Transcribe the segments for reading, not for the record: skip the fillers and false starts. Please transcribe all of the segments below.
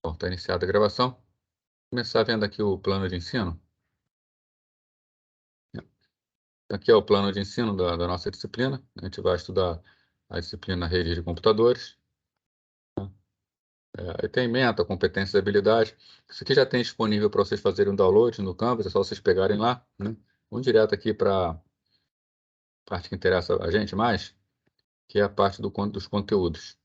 Bom, está iniciada a gravação. Vou começar vendo aqui o plano de ensino. Aqui é o plano de ensino da nossa disciplina. A gente vai estudar a disciplina Rede de Computadores. Aí tem meta, competências e habilidades. Isso aqui já tem disponível para vocês fazerem um download no Canvas, é só vocês pegarem lá, né? Vamos direto aqui para a parte que interessa a gente mais, que é a parte dos conteúdos.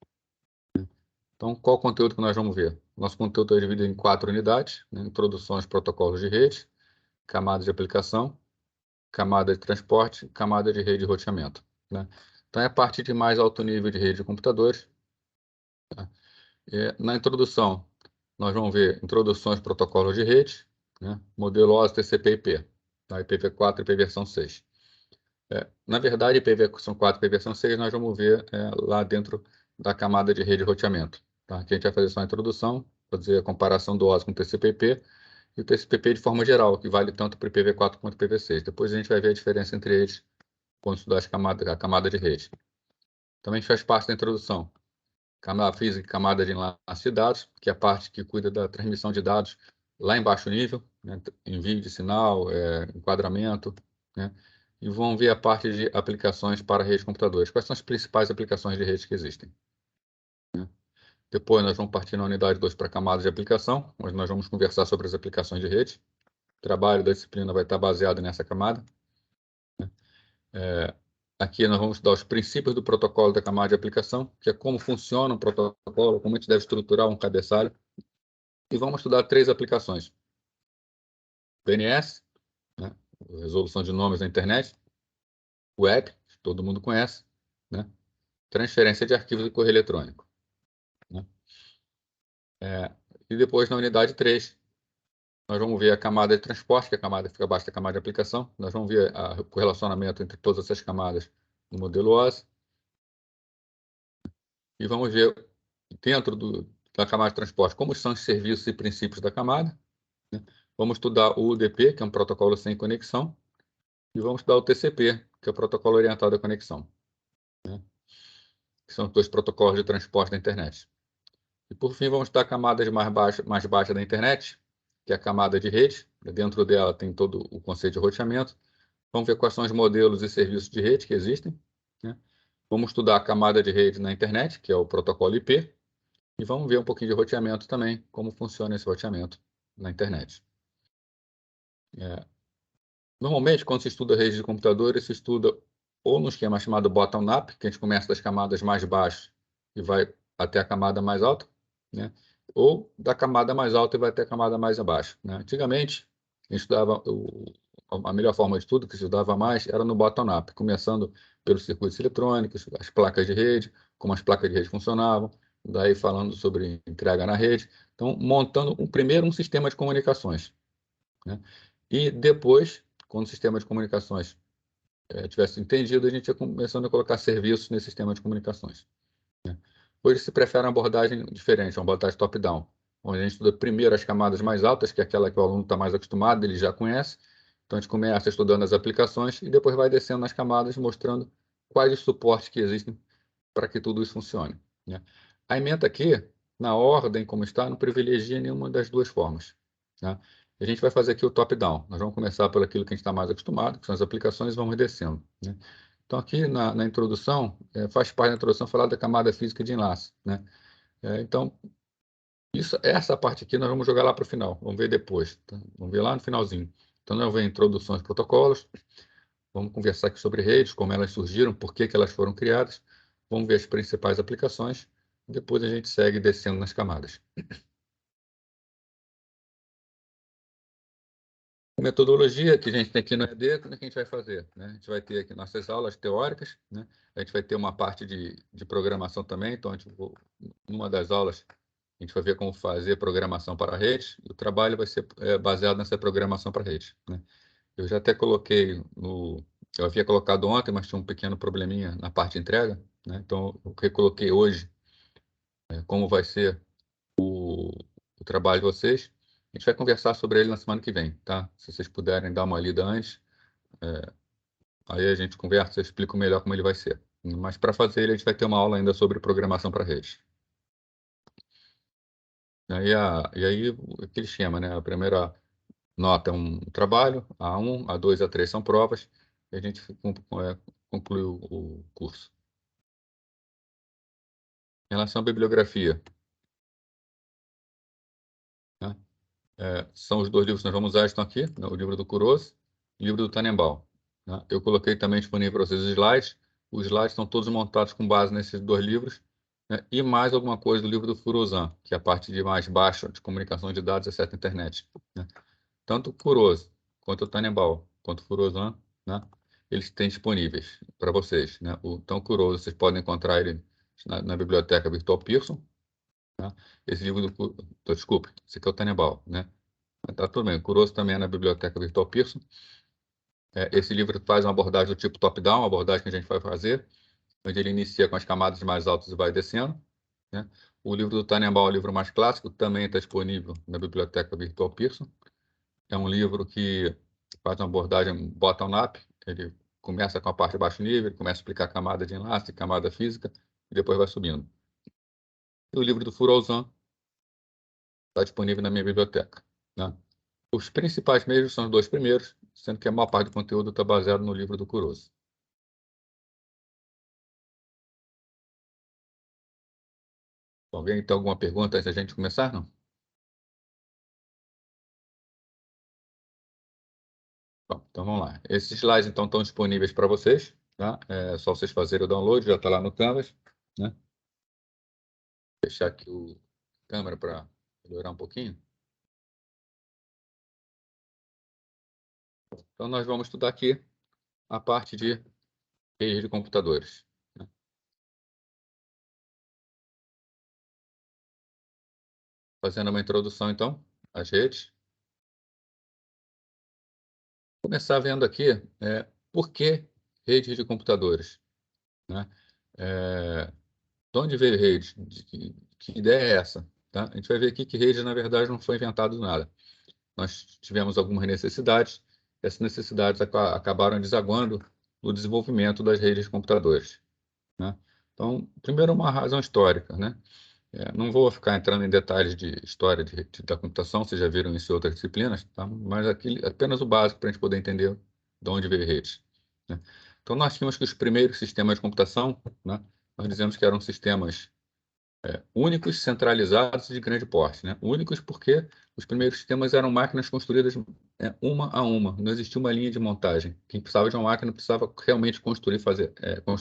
Então, qual o conteúdo que nós vamos ver? Nosso conteúdo é dividido em 4 unidades, né? Introduções, protocolos de rede, camadas de aplicação, camada de transporte, camada de rede de roteamento, né? Então, é a parte de mais alto nível de rede de computadores. Tá? Na introdução, nós vamos ver introduções, protocolos de rede, né? Modelo OSI, TCP/IP, tá? IPv4 e IP versão 6. Na verdade, IP versão 4 e IP versão 6 nós vamos ver lá dentro da camada de rede de roteamento. Tá? Aqui a gente vai fazer só a introdução, fazer a comparação do OSI com o TCP/IP, e o TCP/IP de forma geral, que vale tanto para o IPv4 quanto para o IPv6. Depois a gente vai ver a diferença entre eles quando estudar a camada de rede. Também faz parte da introdução. Camada física e camada de enlace de dados, que é a parte que cuida da transmissão de dados lá em baixo nível, né? Envio de sinal, enquadramento, né? E vão ver a parte de aplicações para rede de computadores. Quais são as principais aplicações de rede que existem? Depois nós vamos partir na unidade 2 para a camada de aplicação, onde nós vamos conversar sobre as aplicações de rede. O trabalho da disciplina vai estar baseado nessa camada. Aqui nós vamos estudar os princípios do protocolo da camada de aplicação, que é como funciona um protocolo, como a gente deve estruturar um cabeçalho. E vamos estudar 3 aplicações. DNS, né? Resolução de nomes na internet. Web, que todo mundo conhece, né? Transferência de arquivos e correio eletrônico, né? E depois, na unidade 3, nós vamos ver a camada de transporte, que é a camada que fica abaixo da camada de aplicação. Nós vamos ver o correlacionamento entre todas essas camadas no modelo OSI. E vamos ver, dentro da camada de transporte, como são os serviços e princípios da camada, né? Vamos estudar o UDP, que é um protocolo sem conexão. E vamos estudar o TCP, que é o protocolo orientado à conexão, né? Que são os 2 protocolos de transporte da internet. E, por fim, vamos estudar camadas mais baixa da internet, que é a camada de rede. Dentro dela tem todo o conceito de roteamento. Vamos ver quais são os modelos e serviços de rede que existem, né? Vamos estudar a camada de rede na internet, que é o protocolo IP. E vamos ver um pouquinho de roteamento também, como funciona esse roteamento na internet. Normalmente, quando se estuda rede de computadores, se estuda ou no esquema chamado bottom-up, que a gente começa das camadas mais baixas e vai até a camada mais alta, né? Ou da camada mais alta e vai até a camada mais abaixo, né? Antigamente, a gente estudava a melhor forma de estudo, que se estudava mais, era no bottom-up, começando pelos circuitos eletrônicos, as placas de rede, como as placas de rede funcionavam, daí falando sobre entrega na rede. Então, montando primeiro um sistema de comunicações, né? E depois, quando o sistema de comunicações tivesse entendido, a gente ia começando a colocar serviços nesse sistema de comunicações, né? Hoje se prefere uma abordagem diferente, uma abordagem top-down, onde a gente estuda primeiro as camadas mais altas, que é aquela que o aluno está mais acostumado, ele já conhece. Então, a gente começa estudando as aplicações e depois vai descendo nas camadas, mostrando quais os suportes que existem para que tudo isso funcione, né? A ementa aqui, na ordem como está, não privilegia nenhuma das 2 formas, né? A gente vai fazer aqui o top-down. Nós vamos começar por aquilo que a gente está mais acostumado, que são as aplicações, e vamos descendo, né? Então, aqui na introdução, faz parte da introdução falar da camada física de enlace, né? Então, essa parte aqui nós vamos jogar lá para o final, vamos ver depois, tá? Vamos ver lá no finalzinho. Então, nós vamos ver introduções, protocolos, vamos conversar aqui sobre redes, como elas surgiram, por que elas foram criadas, vamos ver as principais aplicações, depois a gente segue descendo nas camadas. Metodologia que a gente tem aqui no ED, como é que a gente vai fazer, né? A gente vai ter aqui nossas aulas teóricas, né? A gente vai ter uma parte de programação também, então, numa das aulas, a gente vai ver como fazer programação para redes, e o trabalho vai ser baseado nessa programação para redes, né? Eu já até coloquei eu havia colocado ontem, mas tinha um pequeno probleminha na parte de entrega, né? Então, eu recoloquei hoje como vai ser o trabalho de vocês. A gente vai conversar sobre ele na semana que vem, tá? Se vocês puderem dar uma lida antes, aí a gente conversa, eu explico melhor como ele vai ser. Mas para fazer ele, a gente vai ter uma aula ainda sobre programação para redes. E aí aquele esquema, né? A primeira nota é um trabalho, A1, A2, A3 são provas, e a gente conclui o curso. Em relação à bibliografia, né? São os dois livros que nós vamos usar, estão aqui, né? O livro do Kuroz e o livro do Tannenbaum, né? Eu coloquei também disponível para vocês os slides. Os slides estão todos montados com base nesses dois livros, né? E mais alguma coisa do livro do Furozan, que é a parte de mais baixa de comunicação de dados, exceto internet, né? Tanto o Kuroz, quanto o Tannenbaum, quanto o Furozan, né? Eles têm disponíveis para vocês, né? Então, o Kuroz, vocês podem encontrar ele na biblioteca Virtual Pearson, né? Esse livro desculpe, esse aqui é o Tannenbaum, né? Tá tudo bem. O Kuroso também é na biblioteca Virtual Pearson. Esse livro faz uma abordagem do tipo top-down, uma abordagem que a gente vai fazer, onde ele inicia com as camadas mais altas e vai descendo, né? O livro do Tannenbaum é o livro mais clássico, também está disponível na biblioteca Virtual Pearson. É um livro que faz uma abordagem bottom-up. Ele começa com a parte de baixo nível, começa a explicar camada de enlace, camada física, e depois vai subindo. E o livro do Furozan está disponível na minha biblioteca, né? Os principais meios são os dois primeiros, sendo que a maior parte do conteúdo está baseado no livro do Kuroso. Alguém tem alguma pergunta antes da gente começar? Não? Bom, então vamos lá. Esses slides então estão disponíveis para vocês, tá? É só vocês fazerem o download, já está lá no Canvas, né? Vou fechar aqui o câmera para melhorar um pouquinho. Então nós vamos estudar aqui a parte de rede de computadores, né? Fazendo uma introdução então às redes. Vou começar vendo aqui por que redes de computadores, né? De onde veio rede? Que ideia é essa? Tá? A gente vai ver aqui que rede, na verdade, não foi inventado do nada. Nós tivemos algumas necessidades, essas necessidades acabaram desaguando no desenvolvimento das redes de computadores, né? Então, primeiro, uma razão histórica, né? Não vou ficar entrando em detalhes de história da computação, vocês já viram isso em outras disciplinas, tá? Mas aqui apenas o básico para a gente poder entender de onde veio redes, né? Então, nós tínhamos que os primeiros sistemas de computação, né? Nós dizemos que eram sistemas únicos, centralizados e de grande porte, né? Únicos porque os primeiros sistemas eram máquinas construídas uma a uma, não existia uma linha de montagem. Quem precisava de uma máquina precisava realmente construir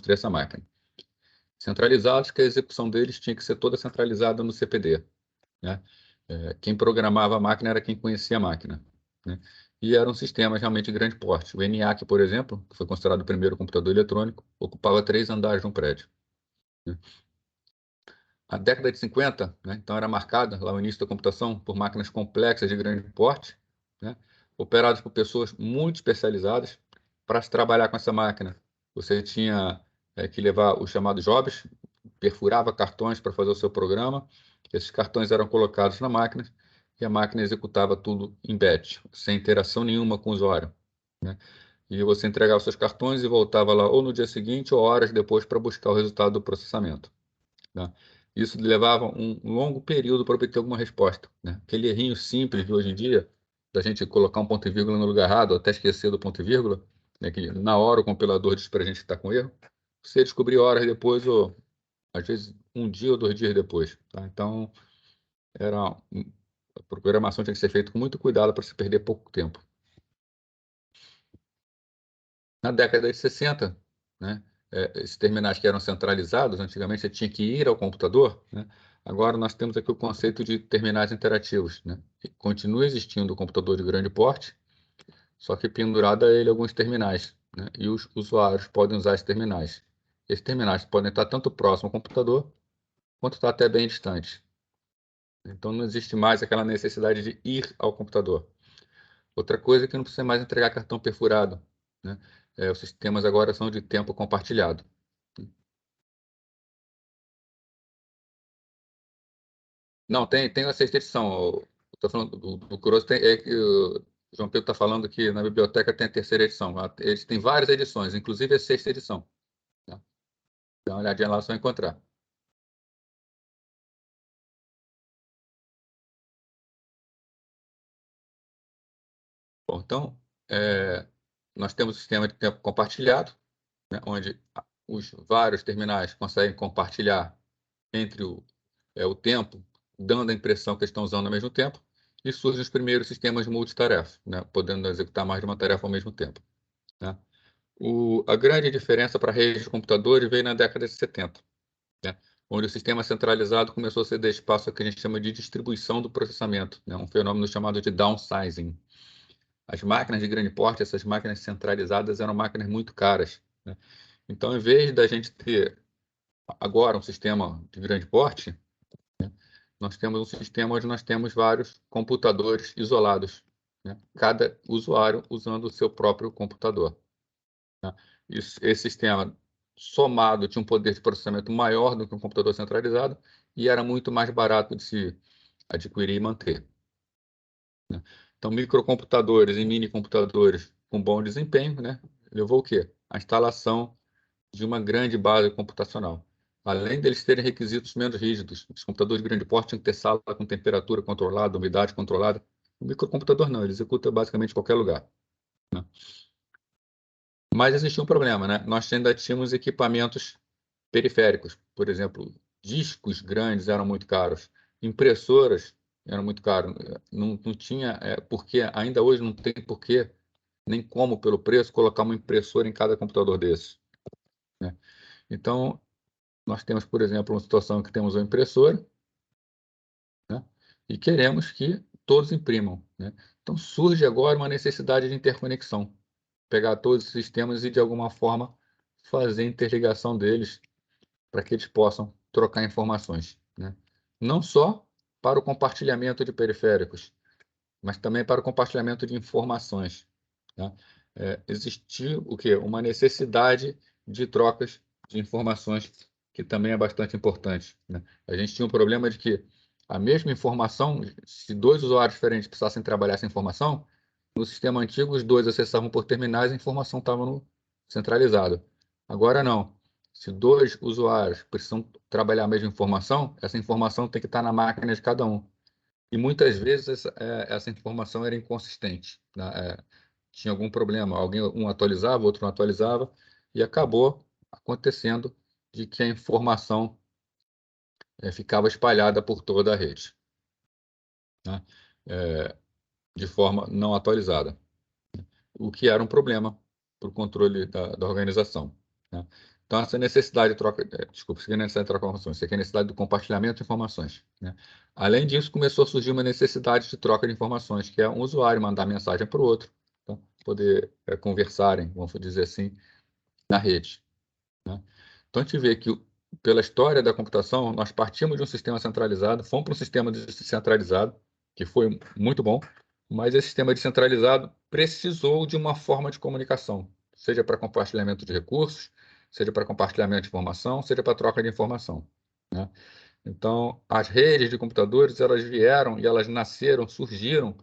essa máquina. Centralizados, que a execução deles tinha que ser toda centralizada no CPD, né? Quem programava a máquina era quem conhecia a máquina, né? E eram sistemas realmente de grande porte. O ENIAC, por exemplo, que foi considerado o primeiro computador eletrônico, ocupava 3 andares de um prédio, né? A década de 50, né, então era marcada, lá no início da computação, por máquinas complexas de grande porte, né, operadas por pessoas muito especializadas. Para se trabalhar com essa máquina, você tinha que levar os chamados jobs, perfurava cartões para fazer o seu programa. Esses cartões eram colocados na máquina e a máquina executava tudo em batch, sem interação nenhuma com o usuário, né? E você entregava os seus cartões e voltava lá ou no dia seguinte ou horas depois para buscar o resultado do processamento, né? Isso levava um longo período para obter alguma resposta, né? Aquele errinho simples de hoje em dia, da gente colocar um ponto e vírgula no lugar errado, ou até esquecer do ponto e vírgula, né? Que na hora o compilador diz para a gente que está com erro, você descobriu horas depois, ou às vezes um dia ou 2 dias depois, tá? Então, a programação tinha que ser feita com muito cuidado para se perder pouco tempo. Na década de 60, né, esses terminais que eram centralizados, antigamente você tinha que ir ao computador, né? Agora nós temos aqui o conceito de terminais interativos, né? Continua existindo o computador de grande porte, só que pendurado a ele alguns terminais, né? E os usuários podem usar esses terminais. Esses terminais podem estar tanto próximo ao computador, quanto estar até bem distante. Então não existe mais aquela necessidade de ir ao computador. Outra coisa é que não precisa mais entregar cartão perfurado, né? Os sistemas agora são de tempo compartilhado. Não, tem a sexta edição. Estou falando do Kuroso, é que o João Pedro está falando que na biblioteca tem a terceira edição. Eles têm várias edições, inclusive a sexta edição, tá? Dá uma olhadinha lá, só encontrar. Bom, então, nós temos o sistema de tempo compartilhado, né, onde os vários terminais conseguem compartilhar entre o tempo, dando a impressão que estão usando ao mesmo tempo, e surgem os primeiros sistemas multitarefa, né, podendo executar mais de uma tarefa ao mesmo tempo. Né. A grande diferença para a rede de computadores veio na década de 70, né, onde o sistema centralizado começou a ceder espaço ao que a gente chama de distribuição do processamento, né, um fenômeno chamado de downsizing. As máquinas de grande porte, essas máquinas centralizadas, eram máquinas muito caras, né. Então, em vez da gente ter agora um sistema de grande porte, nós temos um sistema onde nós temos vários computadores isolados, né, cada usuário usando o seu próprio computador. Né. Esse sistema, somado, tinha um poder de processamento maior do que um computador centralizado e era muito mais barato de se adquirir e manter. Né. Então, microcomputadores e minicomputadores com bom desempenho, né, levou o quê? A instalação de uma grande base computacional. Além deles terem requisitos menos rígidos, os computadores de grande porte tinham que ter sala com temperatura controlada, umidade controlada. O microcomputador não, ele executa basicamente em qualquer lugar. Né? Mas existia um problema, né? Nós ainda tínhamos equipamentos periféricos, por exemplo, discos grandes eram muito caros, impressoras eram muito caras, não tinha, porque ainda hoje não tem porquê, nem como, pelo preço, colocar uma impressora em cada computador desses. Né? Então, nós temos, por exemplo, uma situação que temos uma impressora, né, e queremos que todos imprimam. Né? Então, surge agora uma necessidade de interconexão. Pegar todos os sistemas e, de alguma forma, fazer interligação deles para que eles possam trocar informações. Né? Não só para o compartilhamento de periféricos, mas também para o compartilhamento de informações. Né? Existiu o quê? Uma necessidade de trocas de informações, que também é bastante importante. Né? A gente tinha um problema de que a mesma informação, se dois usuários diferentes precisassem trabalhar essa informação, no sistema antigo os dois acessavam por terminais e a informação estava no centralizado. Agora não. Se dois usuários precisam trabalhar a mesma informação, essa informação tem que estar na máquina de cada um. E muitas vezes essa informação era inconsistente. Né? Tinha algum problema, um atualizava, o outro não atualizava, e acabou acontecendo de que a informação ficava espalhada por toda a rede, né? De forma não atualizada, o que era um problema para o controle da organização. Né? Então, essa necessidade de troca, desculpa, isso aqui não é necessidade de troca de informações, isso aqui é necessidade do compartilhamento de informações. Né? Além disso, começou a surgir uma necessidade de troca de informações, que é um usuário mandar mensagem para o outro, então, poder conversarem, vamos dizer assim, na rede. Né? Então, a gente vê que, pela história da computação, nós partimos de um sistema centralizado, fomos para um sistema descentralizado, que foi muito bom, mas esse sistema descentralizado precisou de uma forma de comunicação, seja para compartilhamento de recursos, seja para compartilhamento de informação, seja para troca de informação. Né? Então, as redes de computadores, elas vieram e elas nasceram, surgiram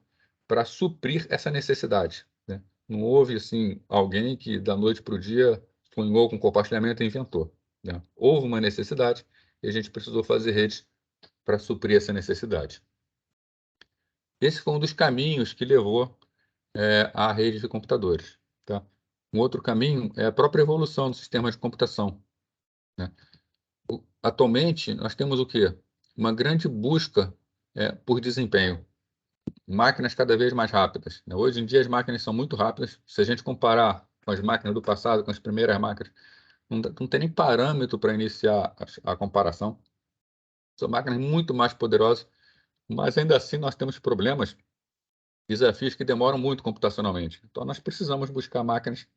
para suprir essa necessidade. Né? Não houve, assim, alguém que da noite para o dia sonhou com compartilhamento e inventou. Né? Houve uma necessidade e a gente precisou fazer redes para suprir essa necessidade. Esse foi um dos caminhos que levou à rede de computadores. Tá? Um outro caminho é a própria evolução do sistema de computação. Né? Atualmente, nós temos o quê? Uma grande busca por desempenho. Máquinas cada vez mais rápidas. Né? Hoje em dia, as máquinas são muito rápidas. Se a gente comparar com as máquinas do passado, com as primeiras máquinas, não tem nem parâmetro para iniciar a comparação. São máquinas muito mais poderosas, mas ainda assim nós temos problemas, desafios que demoram muito computacionalmente. Então, nós precisamos buscar máquinas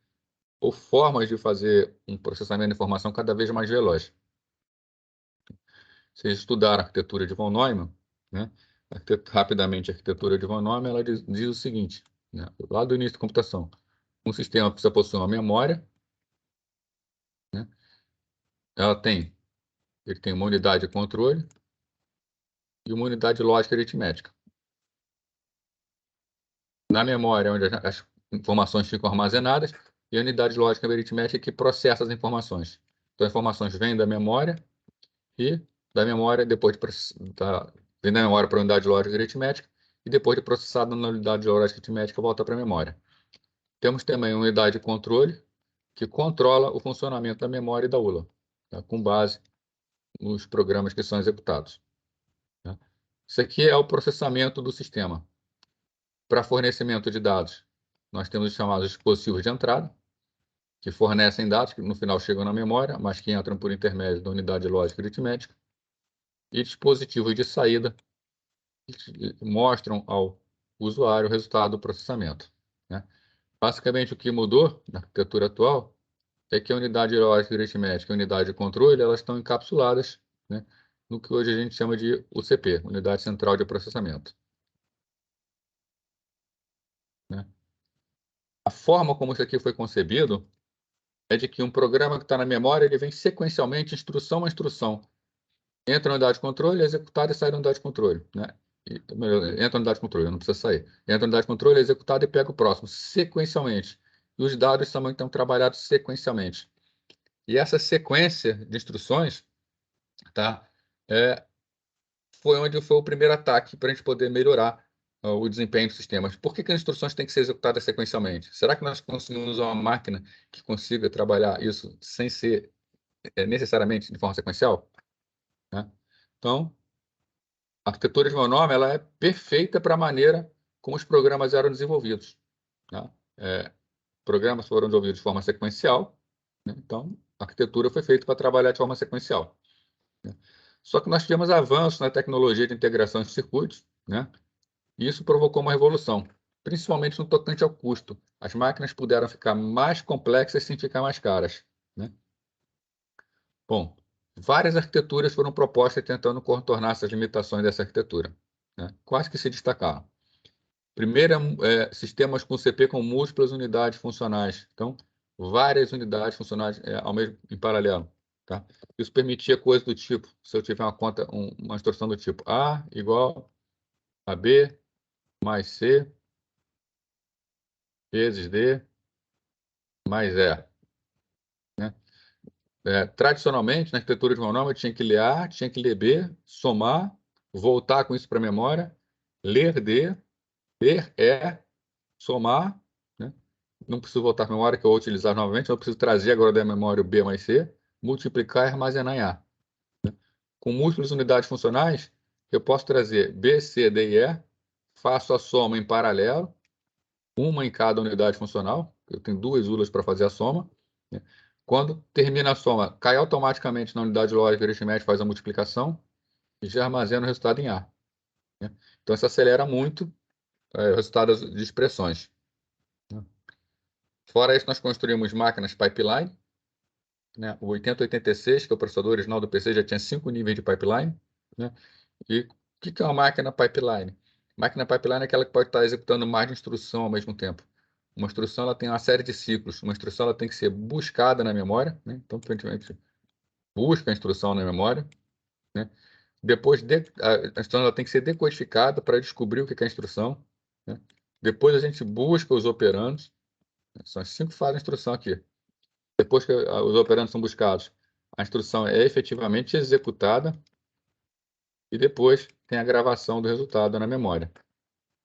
ou formas de fazer um processamento de informação cada vez mais veloz. Se estudar a arquitetura de von Neumann, né? Rapidamente, a arquitetura de von Neumann, ela diz o seguinte, né? Lá do início da computação, um sistema precisa possuir uma memória, né? Ele tem uma unidade de controle e uma unidade lógica aritmética. Na memória, onde as informações ficam armazenadas, e a unidade lógica aritmética que processa as informações. Então, as informações vêm da memória e da memória, vem da memória para a unidade lógica aritmética, e depois de processado na unidade lógica aritmética, volta para a memória. Temos também uma unidade de controle, que controla o funcionamento da memória e da ULA, tá? Com base nos programas que são executados. Tá? Isso aqui é o processamento do sistema. Para fornecimento de dados, nós temos os chamados dispositivos de entrada, que fornecem dados que no final chegam na memória, mas que entram por intermédio da unidade lógica aritmética, e dispositivos de saída, que mostram ao usuário o resultado do processamento, né? Basicamente, o que mudou na arquitetura atual é que a unidade lógica aritmética e a unidade de controle, elas estão encapsuladas, né, no que hoje a gente chama de UCP, Unidade Central de Processamento. Né? A forma como isso aqui foi concebido é de que um programa que está na memória, ele vem sequencialmente, instrução a instrução. Entra na unidade de controle, é executada e sai da unidade de controle. Né? Entra na unidade de controle, não precisa sair. Entra na unidade de controle, é executada e pega o próximo, sequencialmente. E os dados também estão trabalhados sequencialmente. E essa sequência de instruções, tá, foi onde foi o primeiro ataque para a gente poder melhorar o desempenho dos sistemas. Por que as instruções têm que ser executadas sequencialmente? Será que nós conseguimos uma máquina que consiga trabalhar isso sem ser necessariamente de forma sequencial? Né? Então, a arquitetura de meu nome, ela é perfeita para a maneira como os programas eram desenvolvidos. Né? Programas foram desenvolvidos de forma sequencial, né? Então a arquitetura foi feita para trabalhar de forma sequencial. Né? Só que nós tivemos avanços na tecnologia de integração de circuitos, né? E isso provocou uma revolução, principalmente no tocante ao custo. As máquinas puderam ficar mais complexas sem ficar mais caras, né? Bom, várias arquiteturas foram propostas tentando contornar essas limitações dessa arquitetura, né? Quais que se destacaram? Primeiro, sistemas com CPU com múltiplas unidades funcionais. Então, várias unidades funcionais em paralelo. Tá? Isso permitia coisas do tipo, se eu tiver uma instrução do tipo A igual a B mais C vezes D mais E. Né? Tradicionalmente, na arquitetura de monômio, eu tinha que ler A, tinha que ler B, somar, voltar com isso para a memória, ler D, ler E, somar, né? Não preciso voltar para a memória que eu vou utilizar novamente, eu preciso trazer agora da memória o B mais C, multiplicar e armazenar em A. Com múltiplas unidades funcionais, eu posso trazer B, C, D e E, faço a soma em paralelo, uma em cada unidade funcional, eu tenho duas ULAs para fazer a soma. Né? Quando termina a soma, cai automaticamente na unidade lógica aritmética, faz a multiplicação e já armazena o resultado em A. Né? Então, isso acelera muito o resultado de expressões. Né? Fora isso, nós construímos máquinas pipeline. Né? O 8086, que é o processador original do PC, já tinha 5 níveis de pipeline. Né? E o que é uma máquina pipeline? Máquina pipeline é aquela que pode estar executando mais de instrução ao mesmo tempo. Uma instrução ela tem uma série de ciclos. Uma instrução ela tem que ser buscada na memória. Né? Então, aparentemente, busca a instrução na memória. Né? Depois, a instrução ela tem que ser decodificada para descobrir o que é a instrução. Né? Depois, a gente busca os operandos. São as 5 fases da instrução aqui. Depois que os operandos são buscados, a instrução é efetivamente executada e depois tem a gravação do resultado na memória.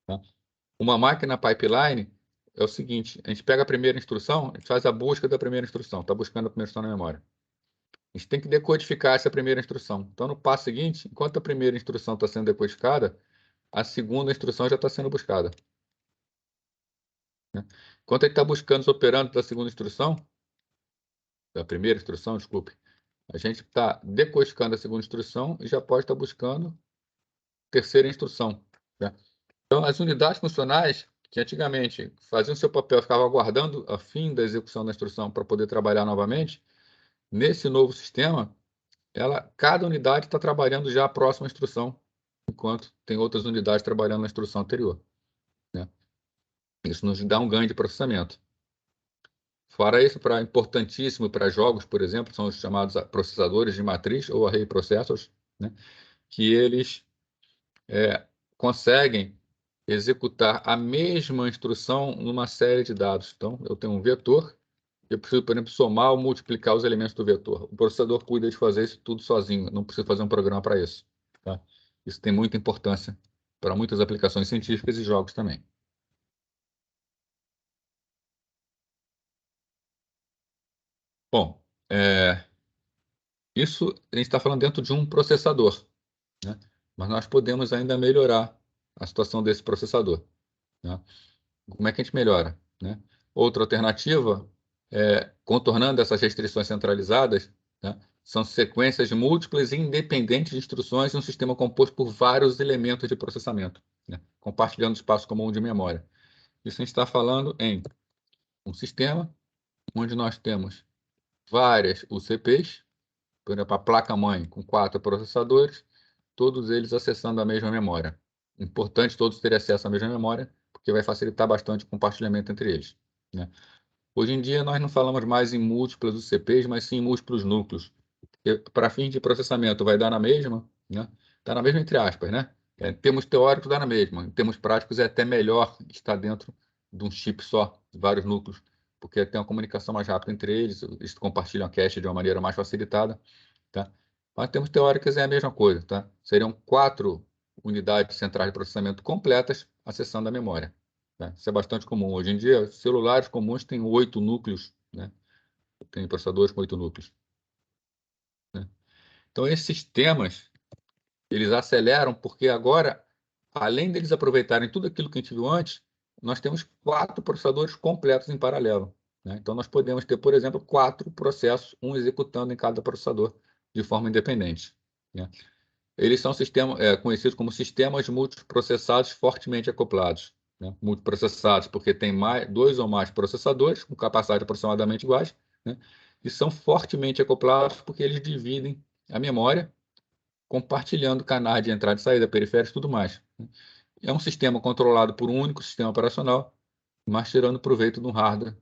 Tá? Uma máquina pipeline é o seguinte, a gente pega a primeira instrução, a gente faz a busca da primeira instrução, está buscando a primeira instrução na memória. A gente tem que decodificar essa primeira instrução. Então, no passo seguinte, enquanto a primeira instrução está sendo decodificada, a segunda instrução já está sendo buscada. Né? Enquanto ele está buscando os operandos da segunda instrução, da primeira instrução, desculpe, a gente está decodificando a segunda instrução e já pode estar buscando a terceira instrução. Né? Então, as unidades funcionais, que antigamente faziam seu papel, ficavam aguardando a fim da execução da instrução para poder trabalhar novamente, nesse novo sistema, cada unidade está trabalhando já a próxima instrução, enquanto tem outras unidades trabalhando na instrução anterior. Né? Isso nos dá um ganho de processamento. Fora isso, importantíssimo para jogos, por exemplo, são os chamados processadores de matriz ou array processors, né? Que eles conseguem executar a mesma instrução numa série de dados. Então, eu tenho um vetor, eu preciso, por exemplo, somar ou multiplicar os elementos do vetor. O processador cuida de fazer isso tudo sozinho, não precisa fazer um programa para isso. Tá? Isso tem muita importância para muitas aplicações científicas e jogos também. Bom, isso a gente está falando dentro de um processador, né? Mas nós podemos ainda melhorar a situação desse processador, né? Como é que a gente melhora, né? Outra alternativa, contornando essas restrições centralizadas, né, são sequências múltiplas e independentes de instruções em um sistema composto por vários elementos de processamento, né, compartilhando espaço comum de memória. Isso a gente está falando em um sistema onde nós temos várias UCPs, por exemplo, a placa-mãe com 4 processadores, todos eles acessando a mesma memória. Importante todos terem acesso à mesma memória, porque vai facilitar bastante o compartilhamento entre eles, né? Hoje em dia, nós não falamos mais em múltiplas UCPs, mas sim em múltiplos núcleos. Para fins de processamento, vai dar na mesma, né? Dá na mesma entre aspas, né? Em termos teóricos, dá na mesma. Em termos práticos, é até melhor estar dentro de um chip só, de vários núcleos, porque tem uma comunicação mais rápida entre eles, eles compartilham a cache de uma maneira mais facilitada, tá? Mas em termos teóricos, é a mesma coisa, tá? Seriam 4 unidades centrais de processamento completas acessando a memória, né? Isso é bastante comum. Hoje em dia, celulares comuns têm 8 núcleos, né? Tem processadores com 8 núcleos, né? Então, esses sistemas, eles aceleram porque agora, além deles aproveitarem tudo aquilo que a gente viu antes, nós temos 4 processadores completos em paralelo, né? Então, nós podemos ter, por exemplo, 4 processos, um executando em cada processador de forma independente, né? Eles são conhecidos como sistemas multiprocessados fortemente acoplados, né? Multiprocessados porque tem 2 ou mais processadores com capacidade aproximadamente iguais, né? E são fortemente acoplados porque eles dividem a memória, compartilhando canais de entrada e saída, periféricos e tudo mais, né? É um sistema controlado por um único sistema operacional, mas tirando proveito de um hardware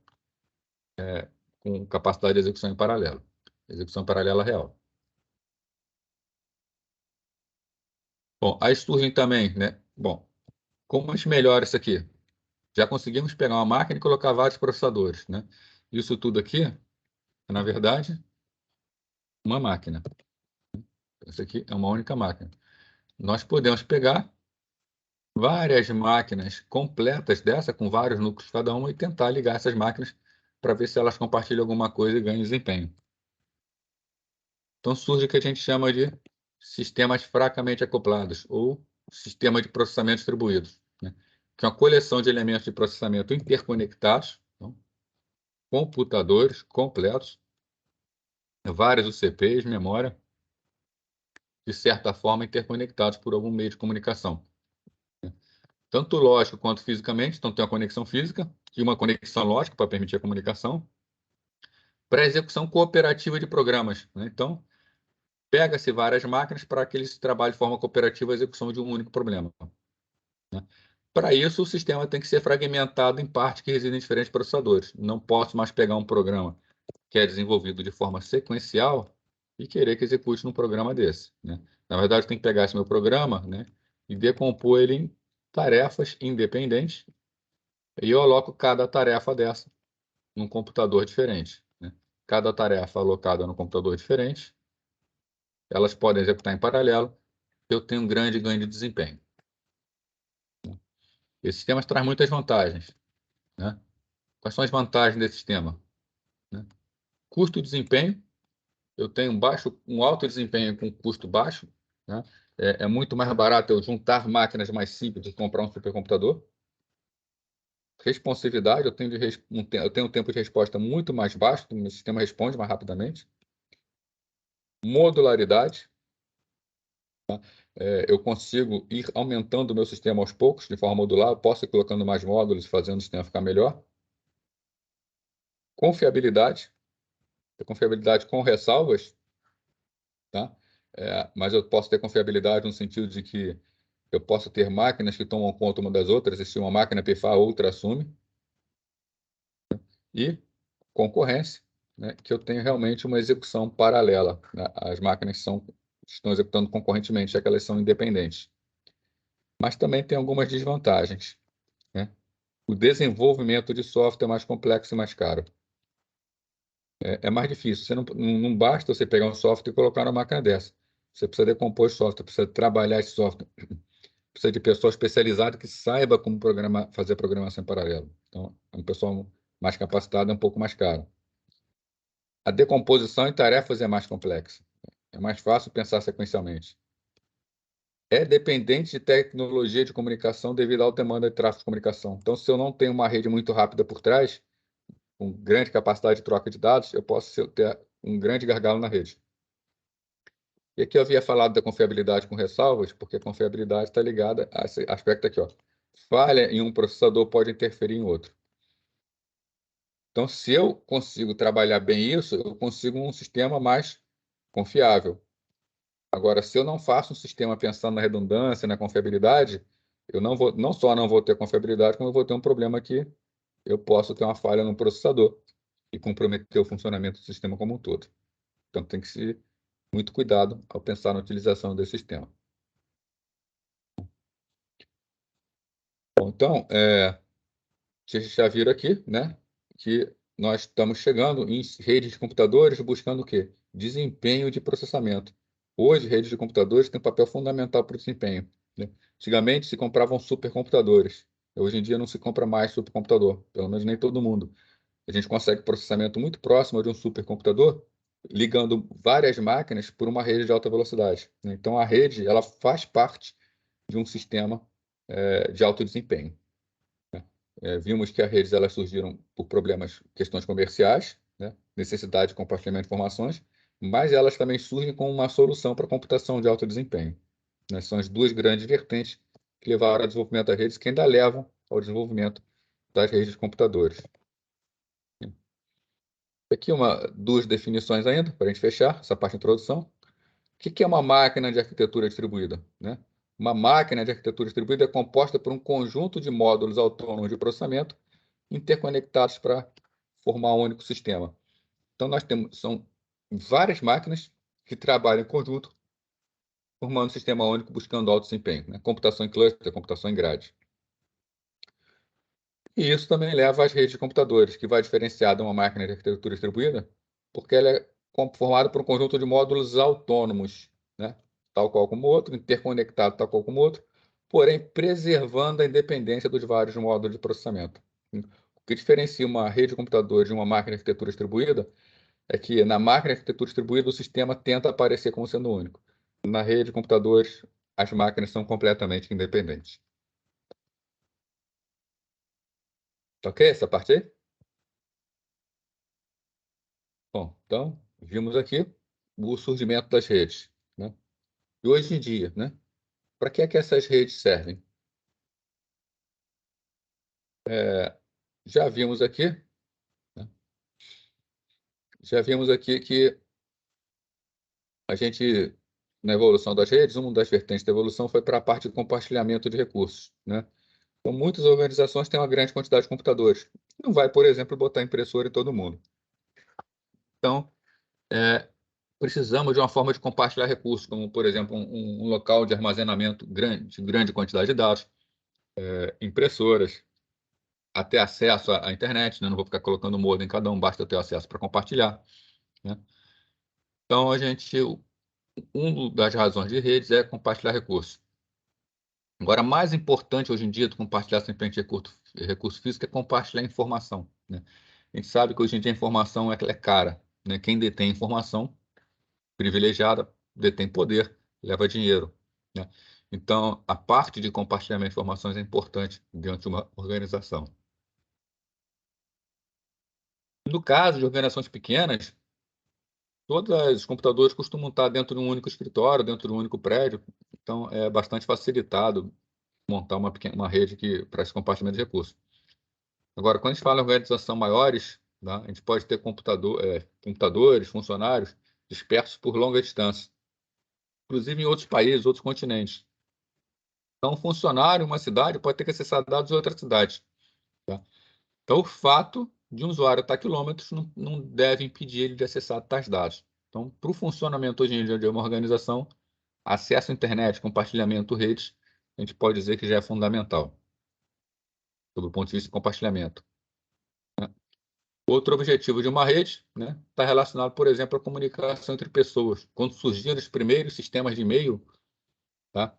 com capacidade de execução em paralelo, execução paralela real. Bom, aí surgem também, né? Bom, como a gente melhora isso aqui? Já conseguimos pegar uma máquina e colocar vários processadores, né? Isso tudo aqui é, na verdade, uma máquina. Isso aqui é uma única máquina. Nós podemos pegar várias máquinas completas dessa, com vários núcleos cada uma, e tentar ligar essas máquinas para ver se elas compartilham alguma coisa e ganham desempenho. Então surge o que a gente chama de sistemas fracamente acoplados, ou sistema de processamento distribuído, né? Que é uma coleção de elementos de processamento interconectados, então, computadores completos, várias UCPs, memória, de certa forma interconectados por algum meio de comunicação, tanto lógico quanto fisicamente. Então tem uma conexão física e uma conexão lógica para permitir a comunicação, para execução cooperativa de programas, né? Então pega-se várias máquinas para que eles trabalhem de forma cooperativa a execução de um único problema, né? Para isso, o sistema tem que ser fragmentado em partes que residem em diferentes processadores. Não posso mais pegar um programa que é desenvolvido de forma sequencial e querer que execute num programa desse, né? Na verdade, eu tenho que pegar esse meu programa, né, e decompor ele em tarefas independentes, e eu aloco cada tarefa dessa num computador diferente, né? Cada tarefa alocada num computador diferente, elas podem executar em paralelo, eu tenho um grande ganho de desempenho. Esse sistema traz muitas vantagens, né? Quais são as vantagens desse sistema, né? Custo e desempenho. Eu tenho um alto desempenho com custo baixo, né? É muito mais barato eu juntar máquinas mais simples e comprar um supercomputador. Responsividade, eu tenho um tempo de resposta muito mais baixo, o meu sistema responde mais rapidamente. Modularidade, eu consigo ir aumentando o meu sistema aos poucos, de forma modular, eu posso ir colocando mais módulos e fazendo o sistema ficar melhor. Confiabilidade, confiabilidade com ressalvas, tá? Mas eu posso ter confiabilidade no sentido de que eu posso ter máquinas que tomam conta uma das outras, e se uma máquina pifar, a outra assume. E concorrência, né, que eu tenho realmente uma execução paralela, né? As máquinas estão executando concorrentemente, já que elas são independentes. Mas também tem algumas desvantagens, né? O desenvolvimento de software é mais complexo e mais caro. É mais difícil. Não basta você pegar um software e colocar na máquina dessa. Você precisa decompor o software, precisa trabalhar esse software. precisa de pessoal especializado que saiba como fazer programação em paralelo. Então, um pessoal mais capacitado é um pouco mais caro. A decomposição em tarefas é mais complexa. É mais fácil pensar sequencialmente. É dependente de tecnologia de comunicação devido à alta demanda de tráfego de comunicação. Então, se eu não tenho uma rede muito rápida por trás, com grande capacidade de troca de dados, eu posso ter um grande gargalo na rede. E aqui eu havia falado da confiabilidade com ressalvas, porque a confiabilidade está ligada a esse aspecto aqui, ó. Falha em um processador pode interferir em outro. Então, se eu consigo trabalhar bem isso, eu consigo um sistema mais confiável. Agora, se eu não faço um sistema pensando na redundância, na confiabilidade, eu não só não vou ter confiabilidade, como eu vou ter um problema que eu posso ter uma falha no processador e comprometer o funcionamento do sistema como um todo. Então, tem que ser muito cuidado ao pensar na utilização desse sistema. Bom, então, vocês já viram aqui, né, que nós estamos chegando em redes de computadores buscando o quê? Desempenho de processamento. Hoje, redes de computadores têm um papel fundamental para o desempenho, né? Antigamente, se compravam supercomputadores. Hoje em dia, não se compra mais supercomputador, pelo menos nem todo mundo. A gente consegue processamento muito próximo de um supercomputador, ligando várias máquinas por uma rede de alta velocidade, né? Então, a rede ela faz parte de um sistema de alto desempenho. Vimos que as redes elas surgiram por problemas, questões comerciais, né? Necessidade de compartilhamento de informações, mas elas também surgem como uma solução para a computação de alto desempenho, né? São as duas grandes vertentes que levaram ao desenvolvimento das redes, que ainda levam ao desenvolvimento das redes de computadores. Aqui duas definições ainda, para a gente fechar essa parte de introdução. O que é uma máquina de arquitetura distribuída, né? Uma máquina de arquitetura distribuída é composta por um conjunto de módulos autônomos de processamento interconectados para formar um único sistema. Então, são várias máquinas que trabalham em conjunto, formando um sistema único, buscando alto desempenho, né? Computação em cluster, computação em grade. E isso também leva às redes de computadores, que vai diferenciar de uma máquina de arquitetura distribuída, porque ela é formada por um conjunto de módulos autônomos, né? Tal qual como o outro, interconectado tal qual como o outro, porém preservando a independência dos vários módulos de processamento. O que diferencia uma rede de computadores de uma máquina de arquitetura distribuída é que na máquina de arquitetura distribuída o sistema tenta aparecer como sendo único. Na rede de computadores, as máquinas são completamente independentes. Tá ok essa parte aí? Bom, então, vimos aqui o surgimento das redes, né? E hoje em dia, né? Para que é que essas redes servem? Já vimos aqui, né? Já vimos aqui que a gente, na evolução das redes, uma das vertentes da evolução foi para a parte do compartilhamento de recursos, né? Então, muitas organizações têm uma grande quantidade de computadores. Não vai, por exemplo, botar impressora em todo mundo. Então, precisamos de uma forma de compartilhar recursos, como, por exemplo, um local de armazenamento de grande quantidade de dados, impressoras, até acesso à internet, né? Não vou ficar colocando modem em cada um, basta ter acesso para compartilhar, né? Então, uma das razões de redes é compartilhar recursos. Agora, mais importante hoje em dia do compartilhar simplesmente recurso físico é compartilhar informação, né? A gente sabe que hoje em dia a informação é cara, né? Quem detém informação privilegiada detém poder, leva dinheiro, né? Então, a parte de compartilhamento de informações é importante dentro de uma organização. No caso de organizações pequenas, todos os computadores costumam estar dentro de um único escritório, dentro de um único prédio, então é bastante facilitado montar uma rede para esse compartilhamento de recursos. Agora, quando a gente fala em organização maiores, tá, a gente pode ter computadores, funcionários dispersos por longa distância, inclusive em outros países, outros continentes. Então, um funcionário em uma cidade pode ter que acessar dados em outra cidade. Tá? Então, o fato de um usuário estar a quilômetros não deve impedir ele de acessar tais dados. Então, para o funcionamento hoje em dia de uma organização, acesso à internet, compartilhamento redes, a gente pode dizer que já é fundamental, sob o ponto de vista de compartilhamento. Outro objetivo de uma rede, né, está relacionado, por exemplo, à comunicação entre pessoas. Quando surgiram os primeiros sistemas de e-mail, tá,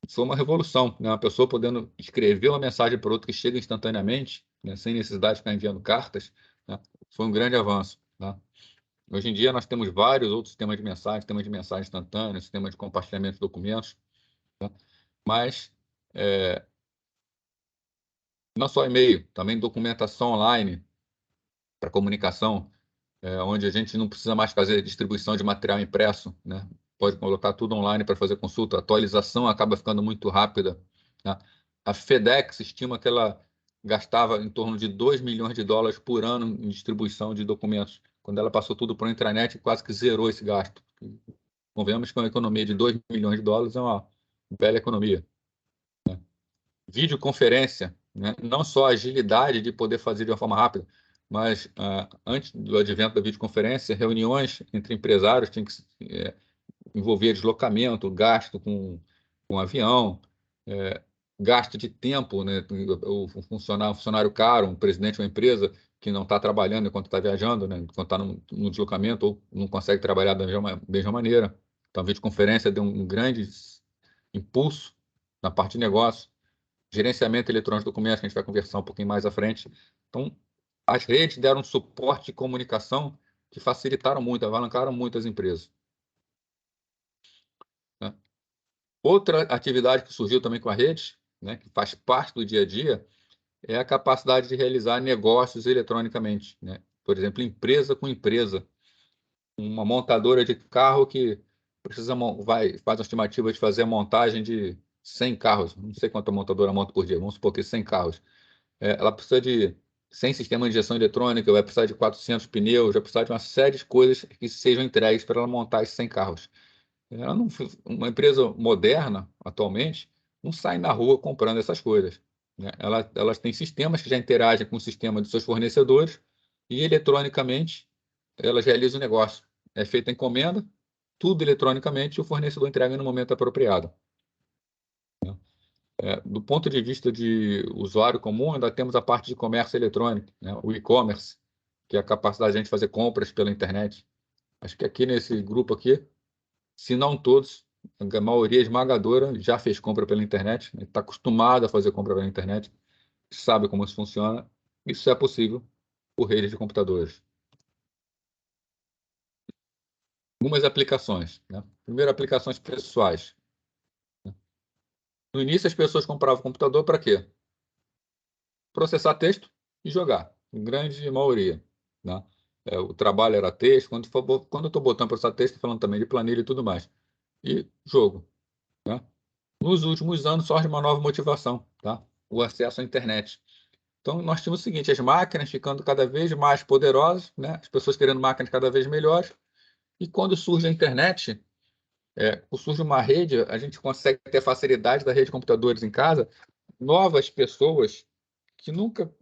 foi uma revolução, né? Uma pessoa podendo escrever uma mensagem para outra que chega instantaneamente, né? Sem necessidade de ficar enviando cartas, né? Foi um grande avanço, né? Hoje em dia nós temos vários outros sistemas de mensagem instantânea, sistema de compartilhamento de documentos, né? Mas não só e-mail, também documentação online para comunicação, onde a gente não precisa mais fazer distribuição de material impresso, né? Pode colocar tudo online para fazer consulta. A atualização acaba ficando muito rápida, né? A FedEx estima que ela gastava em torno de 2 milhões de dólares por ano em distribuição de documentos. Quando ela passou tudo para a intranet, quase que zerou esse gasto. Convenhamos que uma economia de 2 milhões de dólares é uma bela economia. Videoconferência, né? Não só a agilidade de poder fazer de uma forma rápida, mas antes do advento da videoconferência, reuniões entre empresários tinham que envolver deslocamento, gasto com avião, gasto de tempo, né? O funcionário caro, um presidente de uma empresa que não está trabalhando enquanto está viajando, né? Enquanto está no deslocamento ou não consegue trabalhar da mesma maneira. Então, a videoconferência deu um grande impulso na parte de negócio. Gerenciamento eletrônico de documentos, que a gente vai conversar um pouquinho mais à frente. Então, as redes deram suporte de comunicação que facilitaram muito, alavancaram muito as empresas, né? Outra atividade que surgiu também com a rede, né, que faz parte do dia a dia, é a capacidade de realizar negócios eletronicamente, né? Por exemplo, empresa com empresa. Uma montadora de carro que faz a estimativa de fazer a montagem de 100 carros. Não sei quanta montadora monta por dia, vamos supor que 100 carros. Ela precisa de 100 sistemas de injeção eletrônica, vai precisar de 400 pneus, vai precisar de uma série de coisas que sejam entregues para ela montar esses 100 carros. Ela não, uma empresa moderna, atualmente, não sai na rua comprando essas coisas, né? Elas têm sistemas que já interagem com o sistema dos seus fornecedores e, eletronicamente, elas realizam o negócio. É feita a encomenda, tudo eletronicamente, e o fornecedor entrega no momento apropriado. Do ponto de vista de usuário comum, ainda temos a parte de comércio eletrônico, né? O e-commerce, que é a capacidade de a gente fazer compras pela internet. Acho que aqui nesse grupo aqui, se não todos, a maioria esmagadora já fez compra pela internet, está acostumado a fazer compra pela internet, sabe como isso funciona. Isso é possível por redes de computadores. Algumas aplicações, né? Primeiro, aplicações pessoais. No início, as pessoas compravam computador para quê? Processar texto e jogar, em grande maioria, né? O trabalho era texto, quando eu estou botando processar texto, estou falando também de planilha e tudo mais. E jogo, né? Nos últimos anos surge uma nova motivação, tá? O acesso à internet. Então, nós tínhamos o seguinte, as máquinas ficando cada vez mais poderosas, né? As pessoas querendo máquinas cada vez melhores, e quando surge a internet, surge uma rede, a gente consegue ter a facilidade da rede de computadores em casa, novas pessoas que nunca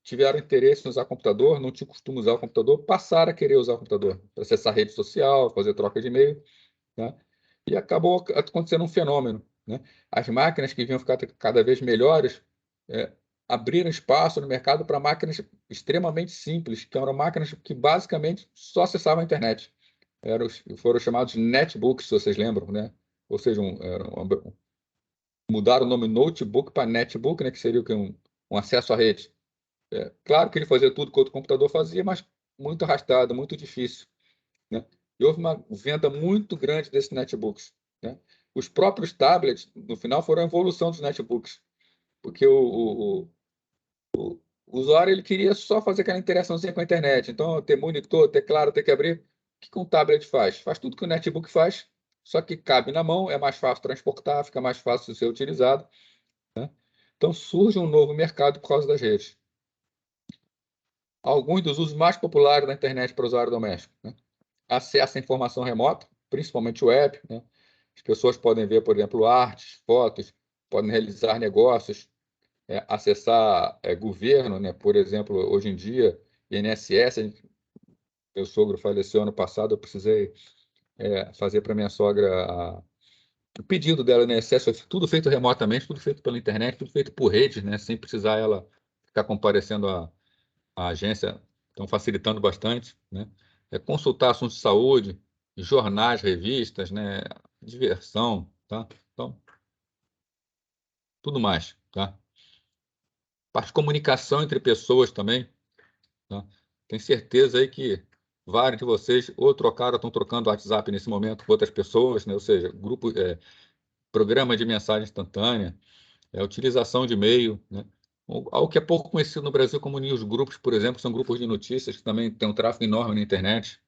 tiveram interesse em usar computador, não tinham costume usar o computador, passaram a querer usar o computador, para acessar rede social, fazer troca de e-mail, né? E acabou acontecendo um fenômeno, né? As máquinas que vinham ficar cada vez melhores abriram espaço no mercado para máquinas extremamente simples, que eram máquinas que basicamente só acessavam a internet. Foram chamados netbooks, se vocês lembram, né? Ou seja, mudaram o nome notebook para netbook, né? Que seria um acesso à rede. Claro que ele fazia tudo que outro computador fazia, mas muito arrastado, muito difícil, né? E houve uma venda muito grande desses netbooks, né? Os próprios tablets, no final, foram a evolução dos netbooks, porque o usuário ele queria só fazer aquela interaçãozinha com a internet. Então, ter monitor, teclado, ter que abrir. O que um tablet faz? Faz tudo que o netbook faz, só que cabe na mão, é mais fácil transportar, fica mais fácil de ser utilizado, né? Então, surge um novo mercado por causa das redes. Alguns dos usos mais populares da internet para o usuário doméstico, né? Acesso à informação remota, principalmente web, né? As pessoas podem ver, por exemplo, artes, fotos, podem realizar negócios, acessar governo, né? Por exemplo, hoje em dia, INSS, meu sogro faleceu ano passado, eu precisei fazer para minha sogra o pedido dela no INSS, foi tudo feito remotamente, tudo feito pela internet, tudo feito por redes, né? Sem precisar ela ficar comparecendo à agência, estão facilitando bastante, né? Consultar assuntos de saúde, jornais, revistas, né? Diversão, tá? Então, tudo mais, tá? Parte de comunicação entre pessoas também, tá? Tenho certeza aí que vários de vocês ou trocaram ou estão trocando WhatsApp nesse momento com outras pessoas, né? Ou seja, grupo, programa de mensagem instantânea, utilização de e-mail, né? Algo que é pouco conhecido no Brasil como newsgroups, por exemplo, são grupos de notícias que também têm um tráfego enorme na internet.